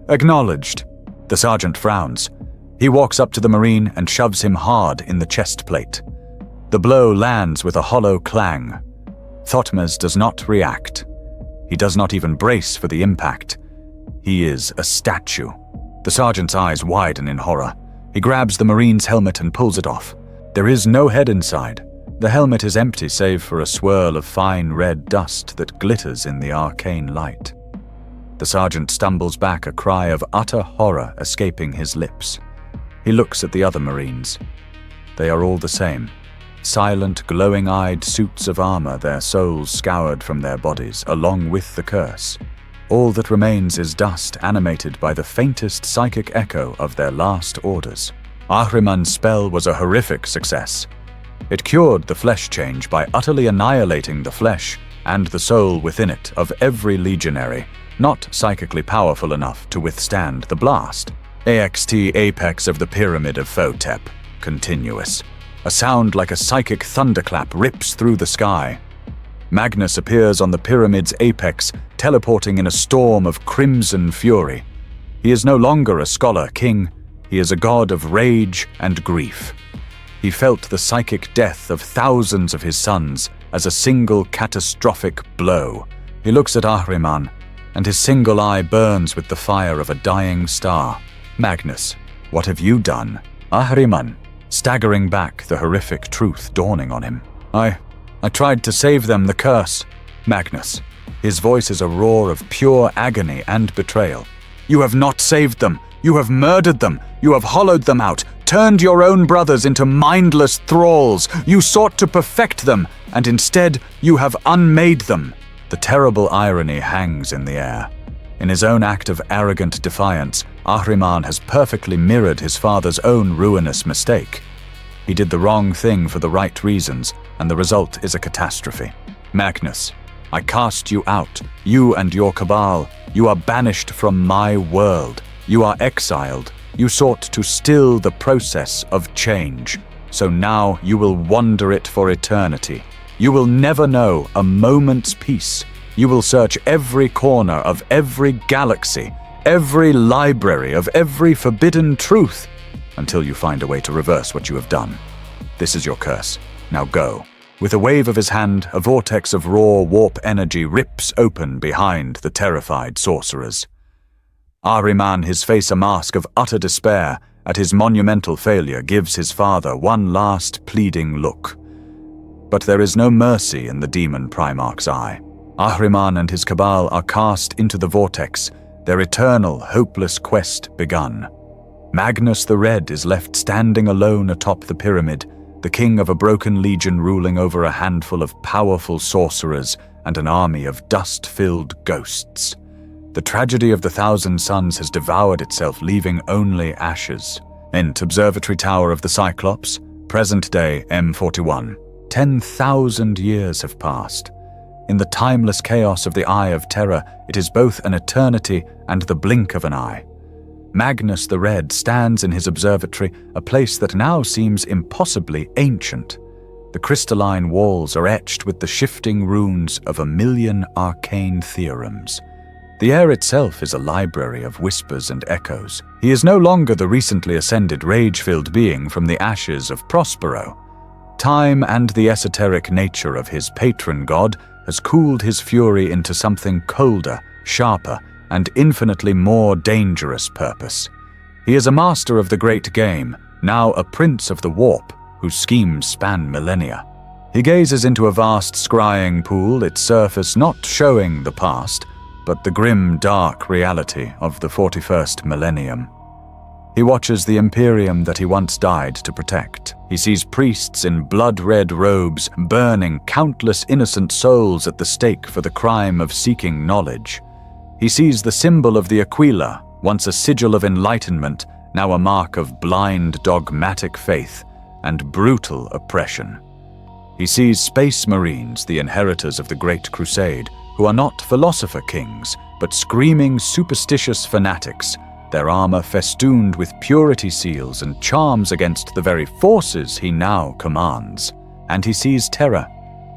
Acknowledged." The sergeant frowns. He walks up to the Marine and shoves him hard in the chest plate. The blow lands with a hollow clang. Thotmes does not react. He does not even brace for the impact. He is a statue. The sergeant's eyes widen in horror. He grabs the Marine's helmet and pulls it off. There is no head inside. The helmet is empty save for a swirl of fine red dust that glitters in the arcane light. The sergeant stumbles back, a cry of utter horror escaping his lips. He looks at the other Marines. They are all the same. Silent, glowing-eyed suits of armor, their souls scoured from their bodies, along with the curse. All that remains is dust animated by the faintest psychic echo of their last orders. Ahriman's spell was a horrific success. It cured the flesh change by utterly annihilating the flesh and the soul within it of every legionary, not psychically powerful enough to withstand the blast. AXT apex of the pyramid of Photep, continuous. A sound like a psychic thunderclap rips through the sky. Magnus appears on the pyramid's apex, teleporting in a storm of crimson fury. He is no longer a scholar king, he is a god of rage and grief. He felt the psychic death of thousands of his sons as a single catastrophic blow. He looks at Ahriman, and his single eye burns with the fire of a dying star. "Magnus, what have you done?" Ahriman, staggering back, the horrific truth dawning on him. I tried to save them, the curse." Magnus. His voice is a roar of pure agony and betrayal. "You have not saved them. You have murdered them. You have hollowed them out, turned your own brothers into mindless thralls. You sought to perfect them, and instead you have unmade them." The terrible irony hangs in the air. In his own act of arrogant defiance, Ahriman has perfectly mirrored his father's own ruinous mistake. He did the wrong thing for the right reasons, and the result is a catastrophe. "Magnus, I cast you out, you and your cabal. You are banished from my world. You are exiled. You sought to still the process of change. So now you will wander it for eternity. You will never know a moment's peace. You will search every corner of every galaxy, every library of every forbidden truth, until you find a way to reverse what you have done. This is your curse. Now go." With a wave of his hand, a vortex of raw warp energy rips open behind the terrified sorcerers. Ahriman, his face a mask of utter despair at his monumental failure, gives his father one last pleading look. But there is no mercy in the demon Primarch's eye. Ahriman and his cabal are cast into the vortex, their eternal, hopeless quest begun. Magnus the Red is left standing alone atop the pyramid, the king of a broken legion ruling over a handful of powerful sorcerers and an army of dust-filled ghosts. The tragedy of the Thousand Sons has devoured itself, leaving only ashes. Int Observatory Tower of the Cyclops, present-day M41. 10,000 years have passed. In the timeless chaos of the Eye of Terror, it is both an eternity and the blink of an eye. Magnus the Red stands in his observatory, a place that now seems impossibly ancient. The crystalline walls are etched with the shifting runes of 1,000,000 arcane theorems. The air itself is a library of whispers and echoes. He is no longer the recently ascended rage-filled being from the ashes of Prospero. Time and the esoteric nature of his patron god has cooled his fury into something colder, sharper, and infinitely more dangerous purpose. He is a master of the great game, now a prince of the warp, whose schemes span millennia. He gazes into a vast scrying pool, its surface not showing the past, but the grim, dark reality of the 41st millennium. He watches the Imperium that he once died to protect. He sees priests in blood-red robes burning countless innocent souls at the stake for the crime of seeking knowledge. He sees the symbol of the Aquila, once a sigil of enlightenment, now a mark of blind, dogmatic faith and brutal oppression. He sees space marines, the inheritors of the Great Crusade, who are not philosopher kings, but screaming superstitious fanatics, their armor festooned with purity seals and charms against the very forces he now commands. And he sees terror.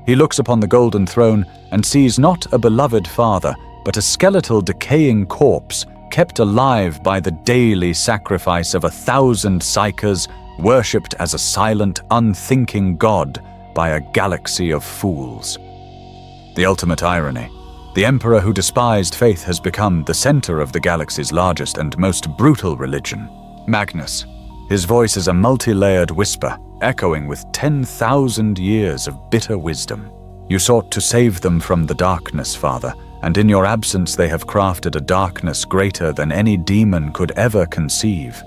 He looks upon the golden throne and sees not a beloved father, but a skeletal decaying corpse kept alive by the daily sacrifice of 1,000 psychers, worshipped as a silent, unthinking god by a galaxy of fools. The ultimate irony. The emperor who despised faith has become the center of the galaxy's largest and most brutal religion. Magnus. His voice is a multi-layered whisper, echoing with 10,000 years of bitter wisdom. You sought to save them from the darkness, Father, and in your absence they have crafted a darkness greater than any demon could ever conceive.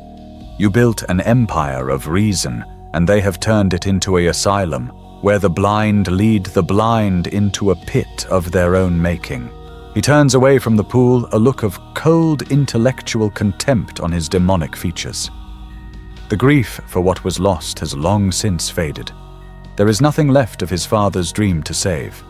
You built an empire of reason, and they have turned it into an asylum, where the blind lead the blind into a pit of their own making. He turns away from the pool, a look of cold intellectual contempt on his demonic features. The grief for what was lost has long since faded. There is nothing left of his father's dream to save.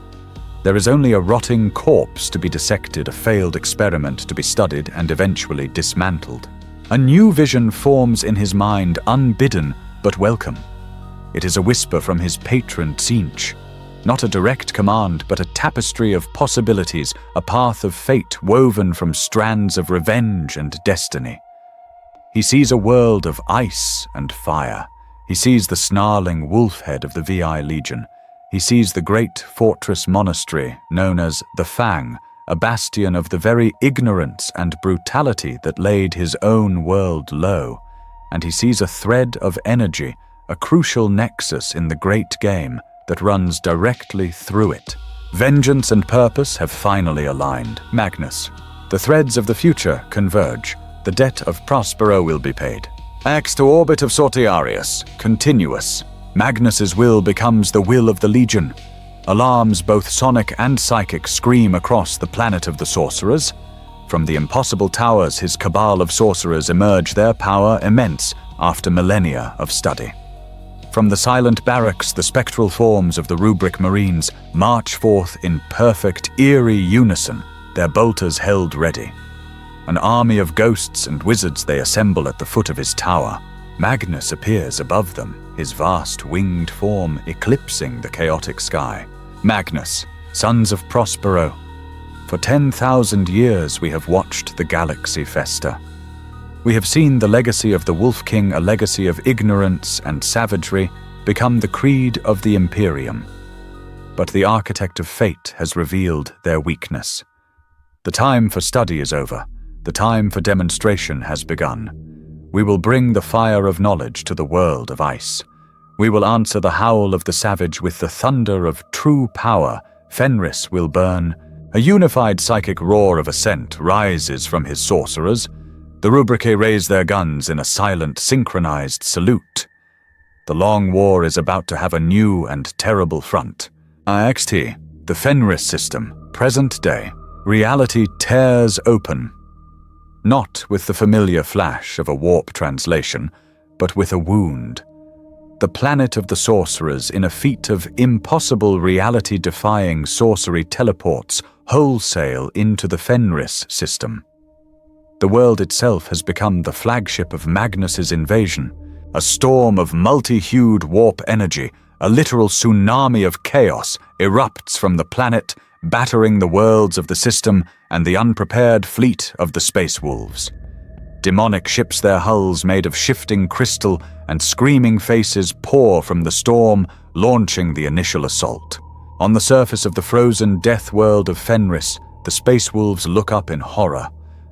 There is only a rotting corpse to be dissected, a failed experiment to be studied and eventually dismantled. A new vision forms in his mind, unbidden but welcome. It is a whisper from his patron Tzeentch. Not a direct command, but a tapestry of possibilities, a path of fate woven from strands of revenge and destiny. He sees a world of ice and fire. He sees the snarling wolf head of the VI Legion. He sees the great fortress monastery known as the Fang, a bastion of the very ignorance and brutality that laid his own world low. And he sees a thread of energy, a crucial nexus in the great game that runs directly through it. Vengeance and purpose have finally aligned. Magnus. The threads of the future converge. The debt of Prospero will be paid. Acts to orbit of Sortiarius. Continuous. Magnus's will becomes the will of the Legion. Alarms, both sonic and psychic, scream across the planet of the sorcerers. From the impossible towers, his cabal of sorcerers emerge, their power immense after millennia of study. From the silent barracks, the spectral forms of the rubric marines march forth in perfect, eerie unison, their bolters held ready. An army of ghosts and wizards they assemble at the foot of his tower. Magnus appears above them, his vast winged form eclipsing the chaotic sky. Magnus, sons of Prospero. For 10,000 years we have watched the galaxy fester. We have seen the legacy of the Wolf King, a legacy of ignorance and savagery, become the creed of the Imperium. But the architect of fate has revealed their weakness. The time for study is over. The time for demonstration has begun. We will bring the fire of knowledge to the world of ice. We will answer the howl of the savage with the thunder of true power. Fenris will burn. A unified psychic roar of ascent rises from his sorcerers. The Rubricae raise their guns in a silent, synchronized salute. The long war is about to have a new and terrible front. IXT, the Fenris system, present day. Reality tears open. Not with the familiar flash of a warp translation, but with a wound. The planet of the sorcerers, in a feat of impossible reality-defying sorcery, teleports wholesale into the Fenris system. The world itself has become the flagship of Magnus's invasion. A storm of multi-hued warp energy, a literal tsunami of chaos, erupts from the planet, battering the worlds of the system and the unprepared fleet of the Space Wolves. Demonic ships, their hulls made of shifting crystal, and screaming faces pour from the storm, launching the initial assault. On the surface of the frozen death world of Fenris, the Space Wolves look up in horror.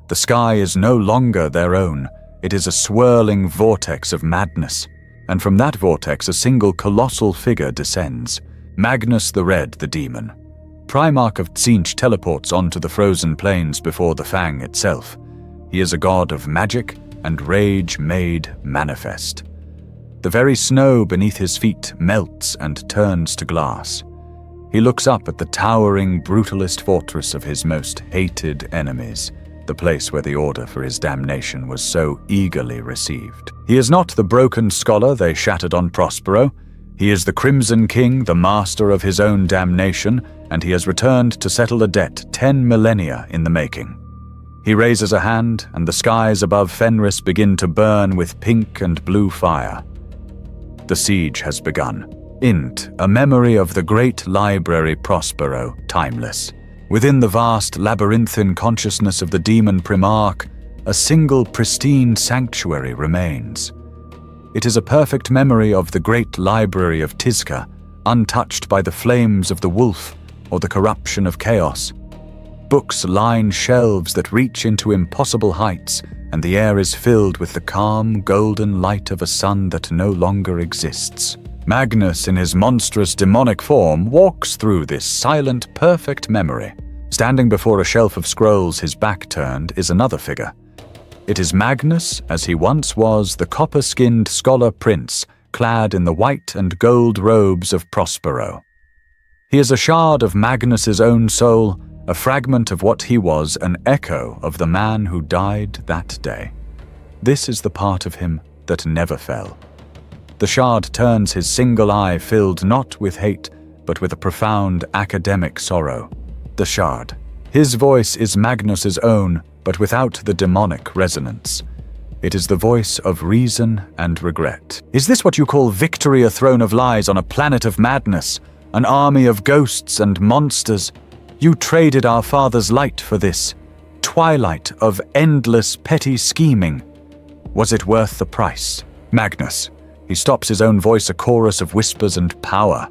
The sky is no longer their own. It is a swirling vortex of madness. And from that vortex a single colossal figure descends. Magnus the Red, the demon. Primarch of Tzeentch teleports onto the frozen plains before the Fang itself. He is a god of magic and rage made manifest. The very snow beneath his feet melts and turns to glass. He looks up at the towering, brutalist fortress of his most hated enemies, the place where the order for his damnation was so eagerly received. He is not the broken scholar they shattered on Prospero. He is the Crimson King, the master of his own damnation, and he has returned to settle a debt 10 millennia in the making. He raises a hand, and the skies above Fenris begin to burn with pink and blue fire. The siege has begun. Int, a memory of the great library Prospero, timeless. Within the vast labyrinthine consciousness of the demon Primarch, a single pristine sanctuary remains. It is a perfect memory of the great library of Tizca, untouched by the flames of the wolf or the corruption of chaos. Books line shelves that reach into impossible heights, and the air is filled with the calm, golden light of a sun that no longer exists. Magnus, in his monstrous demonic form, walks through this silent, perfect memory. Standing before a shelf of scrolls, his back turned, is another figure. It is Magnus, as he once was, the copper-skinned scholar prince, clad in the white and gold robes of Prospero. He is a shard of Magnus's own soul, a fragment of what he was, an echo of the man who died that day. This is the part of him that never fell. The shard turns his single eye filled not with hate, but with a profound academic sorrow. The shard. His voice is Magnus's own, but without the demonic resonance. It is the voice of reason and regret. Is this what you call victory, a throne of lies on a planet of madness, an army of ghosts and monsters? You traded our father's light for this twilight of endless petty scheming. Was it worth the price? Magnus. He stops his own voice, a chorus of whispers and power.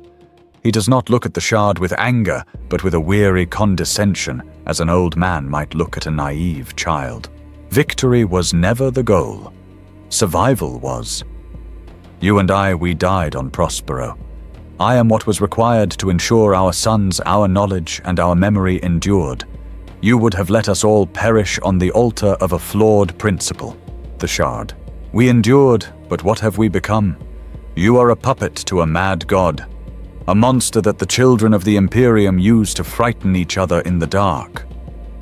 He does not look at the shard with anger, but with a weary condescension, as an old man might look at a naive child. Victory was never the goal. Survival was. You and I, we died on Prospero. I am what was required to ensure our sons, our knowledge, and our memory endured. You would have let us all perish on the altar of a flawed principle. The shard. We endured, but what have we become? You are a puppet to a mad god. A monster that the children of the Imperium use to frighten each other in the dark.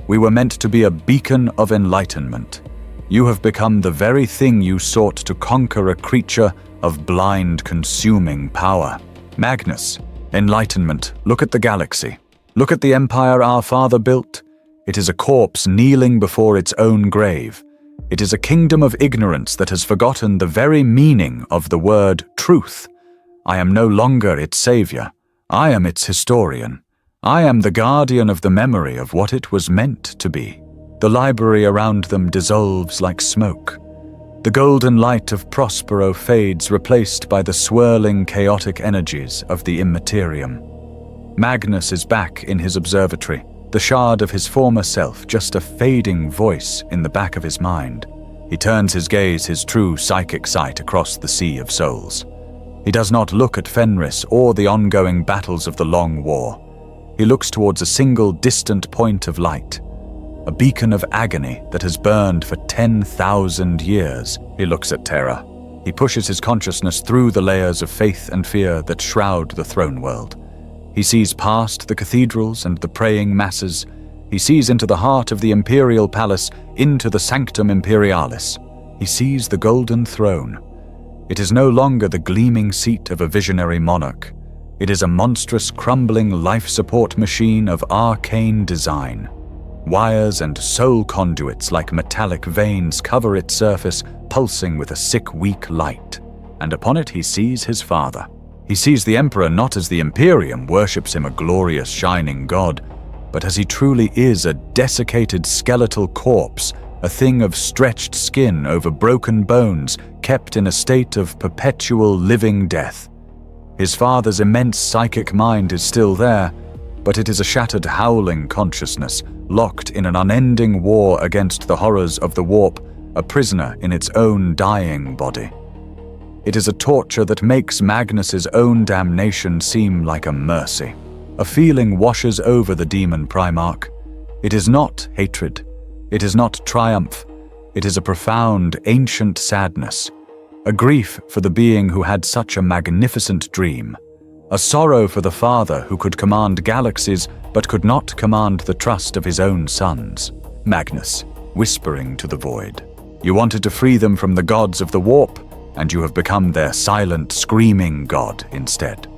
We were meant to be a beacon of enlightenment. You have become the very thing you sought to conquer, a creature of blind, consuming power. Magnus, enlightenment, look at the galaxy. Look at the empire our father built. It is a corpse kneeling before its own grave. It is a kingdom of ignorance that has forgotten the very meaning of the word truth. I am no longer its savior. I am its historian. I am the guardian of the memory of what it was meant to be. The library around them dissolves like smoke. The golden light of Prospero fades, replaced by the swirling, chaotic energies of the Imperium. Magnus is back in his observatory, the shard of his former self, just a fading voice in the back of his mind. He turns his gaze, his true psychic sight, across the sea of souls. He does not look at Fenris or the ongoing battles of the Long War. He looks towards a single distant point of light, a beacon of agony that has burned for 10,000 years. He looks at Terra. He pushes his consciousness through the layers of faith and fear that shroud the throne world. He sees past the cathedrals and the praying masses. He sees into the heart of the imperial palace, into the Sanctum Imperialis. He sees the golden throne. It is no longer the gleaming seat of a visionary monarch. It is a monstrous, crumbling life support machine of arcane design. Wires and soul conduits like metallic veins cover its surface, pulsing with a sick, weak light. And upon it he sees his father. He sees the Emperor not as the Imperium worships him, a glorious, shining god, but as he truly is, a desiccated skeletal corpse, a thing of stretched skin over broken bones, kept in a state of perpetual living death. His father's immense psychic mind is still there, but it is a shattered, howling consciousness, locked in an unending war against the horrors of the warp, a prisoner in its own dying body. It is a torture that makes Magnus's own damnation seem like a mercy. A feeling washes over the demon Primarch. It is not hatred. It is not triumph. It is a profound, ancient sadness. A grief for the being who had such a magnificent dream. A sorrow for the father who could command galaxies but could not command the trust of his own sons. Magnus, whispering to the void. You wanted to free them from the gods of the warp, and you have become their silent, screaming god instead.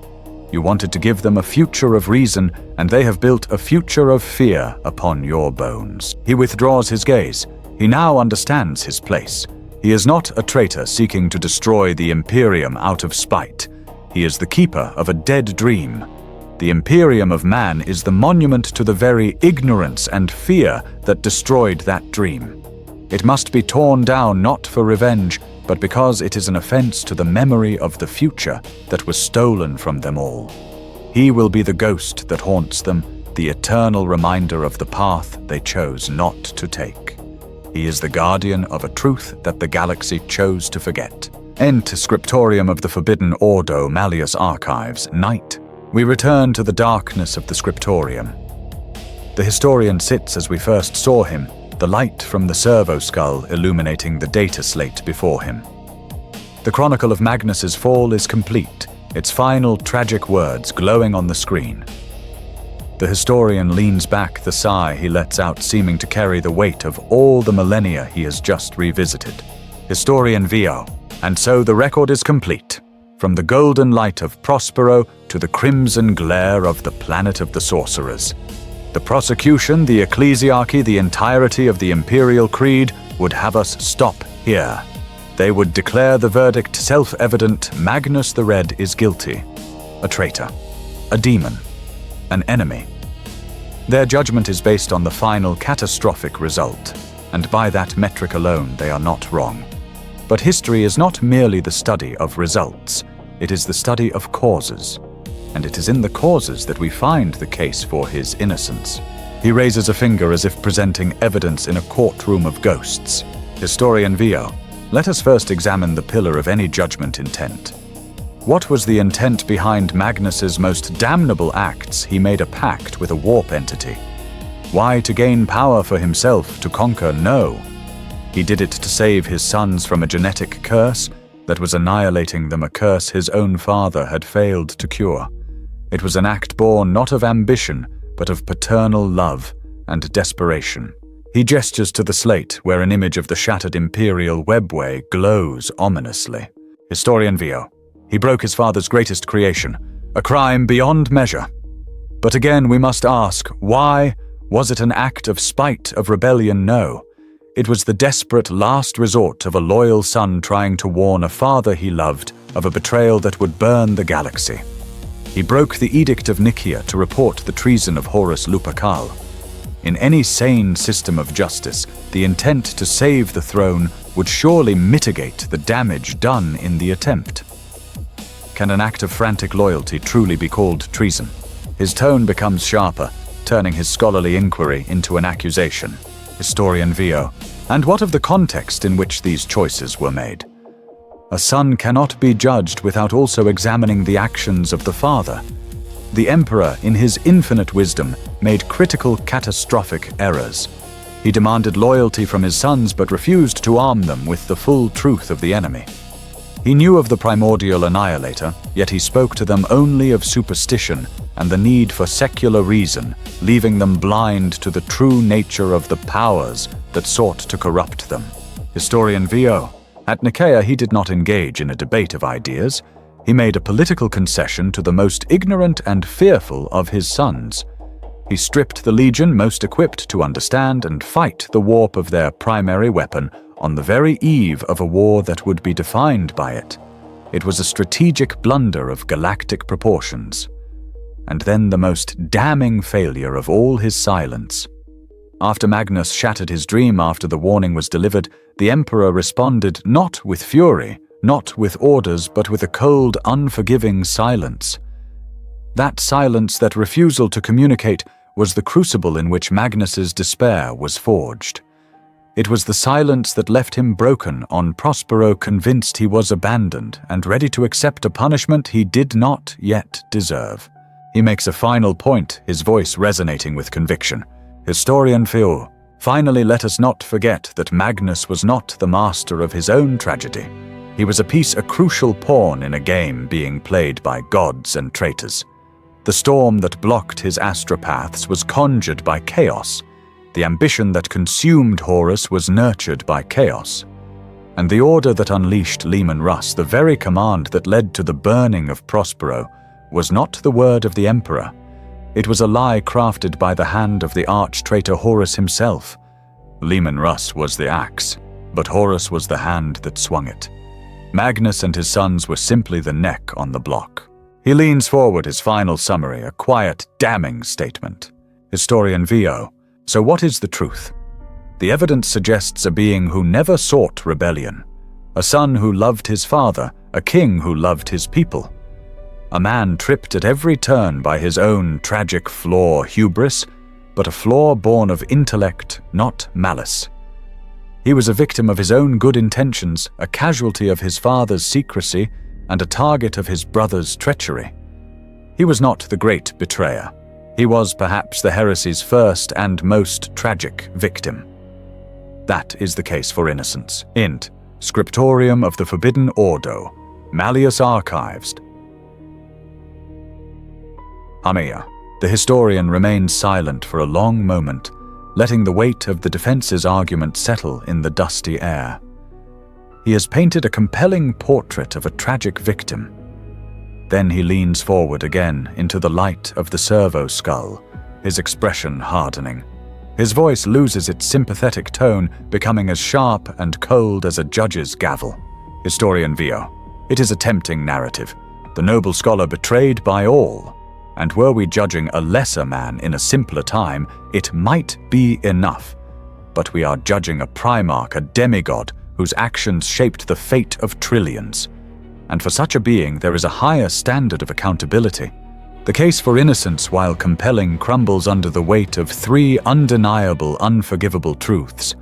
You wanted to give them a future of reason, and they have built a future of fear upon your bones. He withdraws his gaze. He now understands his place. He is not a traitor seeking to destroy the Imperium out of spite. He is the keeper of a dead dream. The Imperium of man is the monument to the very ignorance and fear that destroyed that dream. It must be torn down not for revenge, but because it is an offense to the memory of the future that was stolen from them all. He will be the ghost that haunts them, the eternal reminder of the path they chose not to take. He is the guardian of a truth that the galaxy chose to forget. Ent Scriptorium of the Forbidden Ordo Malleus Archives, Night. We return to the darkness of the Scriptorium. The historian sits as we first saw him, the light from the servo skull illuminating the data slate before him. The chronicle of Magnus's fall is complete, its final tragic words glowing on the screen. The historian leans back, the sigh he lets out seeming to carry the weight of all the millennia he has just revisited. Historian Vio. And so the record is complete. From the golden light of Prospero to the crimson glare of the planet of the sorcerers. The prosecution, the ecclesiarchy, the entirety of the imperial creed would have us stop here. They would declare the verdict self-evident: Magnus the Red is guilty. A traitor. A demon. An enemy. Their judgment is based on the final catastrophic result, and by that metric alone they are not wrong. But history is not merely the study of results, it is the study of causes. And it is in the causes that we find the case for his innocence. He raises a finger as if presenting evidence in a courtroom of ghosts. Historian Vio, let us first examine the pillar of any judgment intent. What was the intent behind Magnus's most damnable acts? He made a pact with a warp entity. Why to gain power for himself, to conquer? No. He did it to save his sons from a genetic curse that was annihilating them, a curse his own father had failed to cure. It was an act born not of ambition, but of paternal love and desperation. He gestures to the slate where an image of the shattered imperial webway glows ominously. Historian Vio. He broke his father's greatest creation, a crime beyond measure. But again we must ask, why? Was it an act of spite, of rebellion? No. It was the desperate last resort of a loyal son trying to warn a father he loved of a betrayal that would burn the galaxy. He broke the Edict of Nicaea to report the treason of Horus Lupercal. In any sane system of justice, the intent to save the throne would surely mitigate the damage done in the attempt. Can an act of frantic loyalty truly be called treason? His tone becomes sharper, turning his scholarly inquiry into an accusation. Historian Vio. And what of the context in which these choices were made? A son cannot be judged without also examining the actions of the father. The emperor, in his infinite wisdom, made critical, catastrophic errors. He demanded loyalty from his sons but refused to arm them with the full truth of the enemy. He knew of the primordial annihilator, yet he spoke to them only of superstition and the need for secular reason, leaving them blind to the true nature of the powers that sought to corrupt them. Historian Vio. At Nicaea he did not engage in a debate of ideas. He made a political concession to the most ignorant and fearful of his sons. He stripped the legion most equipped to understand and fight the warp of their primary weapon on the very eve of a war that would be defined by it. It was a strategic blunder of galactic proportions. And then the most damning failure of all his silence. After Magnus shattered his dream after the warning was delivered, the Emperor responded not with fury, not with orders, but with a cold, unforgiving silence. That silence, that refusal to communicate, was the crucible in which Magnus's despair was forged. It was the silence that left him broken on Prospero, convinced he was abandoned and ready to accept a punishment he did not yet deserve. He makes a final point, his voice resonating with conviction. Historian Theo, finally let us not forget that Magnus was not the master of his own tragedy. He was a crucial pawn in a game being played by gods and traitors. The storm that blocked his astropaths was conjured by chaos. The ambition that consumed Horus was nurtured by chaos. And the order that unleashed Leman Russ, the very command that led to the burning of Prospero, was not the word of the Emperor. It was a lie crafted by the hand of the arch-traitor Horus himself. Leman Russ was the axe, but Horus was the hand that swung it. Magnus and his sons were simply the neck on the block. He leans forward his final summary, a quiet, damning statement. Historian Theo, so what is the truth? The evidence suggests a being who never sought rebellion, a son who loved his father, a king who loved his people. A man tripped at every turn by his own tragic flaw, hubris, but a flaw born of intellect, not malice. He was a victim of his own good intentions, a casualty of his father's secrecy, and a target of his brother's treachery. He was not the great betrayer. He was perhaps the heresy's first and most tragic victim. That is the case for innocence. Int. Scriptorium of the Forbidden Ordo. Malleus Archives. Hamia. The historian remains silent for a long moment, letting the weight of the defense's argument settle in the dusty air. He has painted a compelling portrait of a tragic victim. Then he leans forward again into the light of the servo skull, his expression hardening. His voice loses its sympathetic tone, becoming as sharp and cold as a judge's gavel. Historian Theo. It is a tempting narrative. The noble scholar betrayed by all. And were we judging a lesser man in a simpler time, it might be enough. But we are judging a primarch, a demigod, whose actions shaped the fate of trillions. And for such a being, there is a higher standard of accountability. The case for innocence, while compelling, crumbles under the weight of three undeniable, unforgivable truths.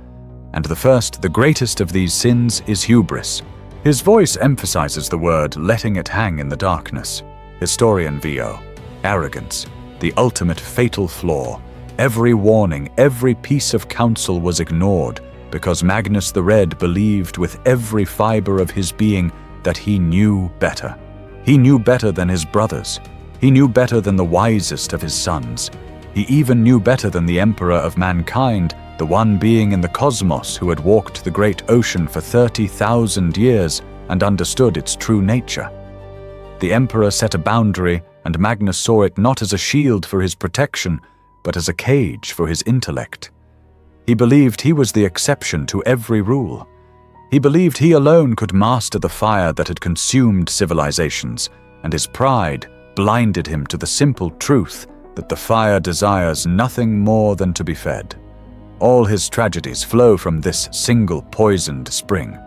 And the first, the greatest of these sins, is hubris. His voice emphasizes the word, letting it hang in the darkness. Historian Theo. Arrogance, the ultimate fatal flaw. Every warning, every piece of counsel was ignored because Magnus the Red believed with every fiber of his being that he knew better. He knew better than his brothers. He knew better than the wisest of his sons. He even knew better than the Emperor of mankind, the one being in the cosmos who had walked the great ocean for 30,000 years and understood its true nature. The Emperor set a boundary, and Magnus saw it not as a shield for his protection, but as a cage for his intellect. He believed he was the exception to every rule. He believed he alone could master the fire that had consumed civilizations, and his pride blinded him to the simple truth that the fire desires nothing more than to be fed. All his tragedies flow from this single poisoned spring.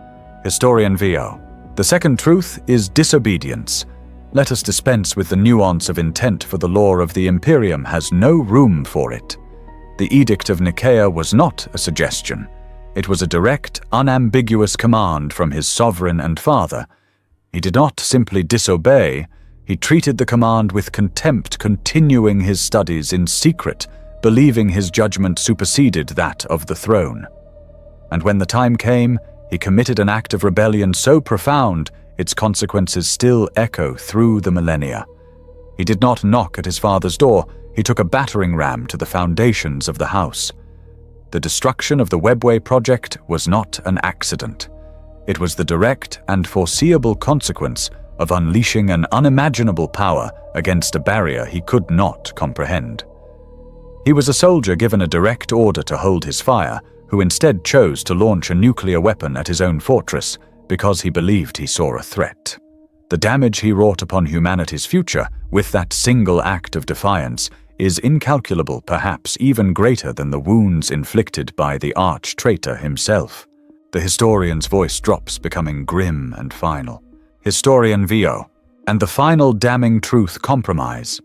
Historian Theo. The second truth is disobedience. Let us dispense with the nuance of intent, for the law of the Imperium has no room for it. The Edict of Nicaea was not a suggestion. It was a direct, unambiguous command from his sovereign and father. He did not simply disobey, he treated the command with contempt, continuing his studies in secret, believing his judgment superseded that of the throne. And when the time came, he committed an act of rebellion so profound, its consequences still echo through the millennia. He did not knock at his father's door, he took a battering ram to the foundations of the house. The destruction of the Webway project was not an accident. It was the direct and foreseeable consequence of unleashing an unimaginable power against a barrier he could not comprehend. He was a soldier given a direct order to hold his fire, who instead chose to launch a nuclear weapon at his own fortress because he believed he saw a threat. The damage he wrought upon humanity's future with that single act of defiance is incalculable, perhaps even greater than the wounds inflicted by the arch-traitor himself. The historian's voice drops, becoming grim and final. Historian Theo. And the final damning truth, compromise.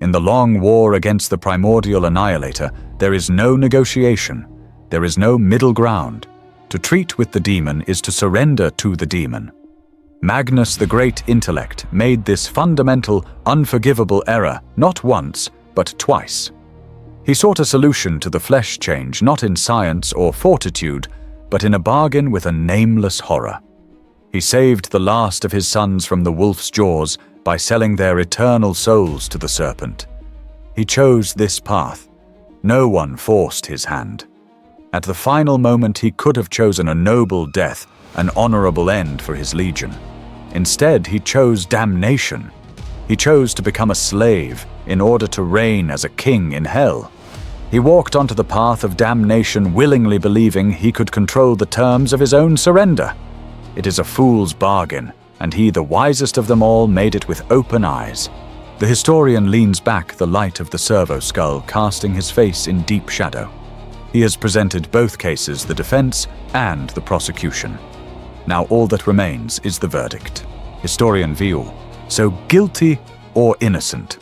In the long war against the primordial annihilator, there is no negotiation. There is no middle ground. To treat with the demon is to surrender to the demon. Magnus, the great intellect, made this fundamental, unforgivable error not once, but twice. He sought a solution to the flesh change not in science or fortitude, but in a bargain with a nameless horror. He saved the last of his sons from the wolf's jaws by selling their eternal souls to the serpent. He chose this path. No one forced his hand. At the final moment, he could have chosen a noble death, an honorable end for his legion. Instead, he chose damnation. He chose to become a slave in order to reign as a king in hell. He walked onto the path of damnation willingly believing he could control the terms of his own surrender. It is a fool's bargain, and he, the wisest of them all, made it with open eyes. The historian leans back the light of the servo skull, casting his face in deep shadow. He has presented both cases, the defense and the prosecution. Now all that remains is the verdict. Historian View. So guilty or innocent?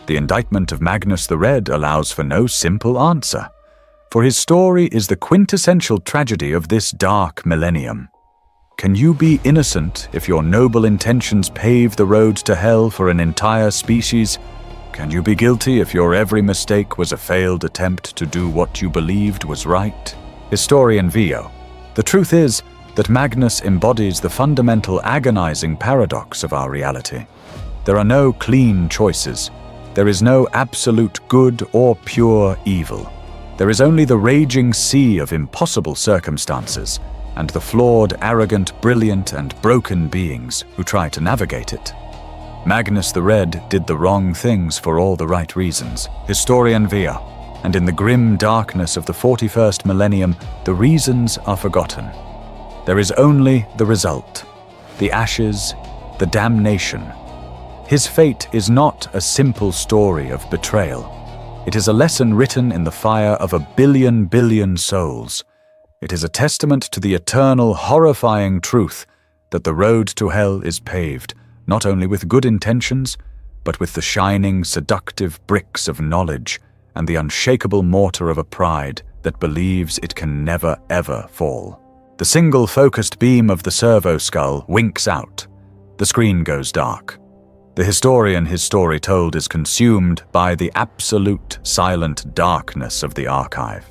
The indictment of Magnus the Red allows for no simple answer, for his story is the quintessential tragedy of this dark millennium. Can you be innocent if your noble intentions pave the road to hell for an entire species? Can you be guilty if your every mistake was a failed attempt to do what you believed was right? Historian Vio. The truth is that Magnus embodies the fundamental agonizing paradox of our reality. There are no clean choices. There is no absolute good or pure evil. There is only the raging sea of impossible circumstances and the flawed, arrogant, brilliant, and broken beings who try to navigate it. Magnus the Red did the wrong things for all the right reasons. Historian Via. And in the grim darkness of the 41st millennium, the reasons are forgotten. There is only the result, the ashes, the damnation. His fate is not a simple story of betrayal. It is a lesson written in the fire of a billion souls. It is a testament to the eternal, horrifying truth that the road to hell is paved, not only with good intentions, but with the shining, seductive bricks of knowledge and the unshakable mortar of a pride that believes it can never, ever fall. The single focused beam of the servo skull winks out. The screen goes dark. The historian his story told is consumed by the absolute silent darkness of the archive.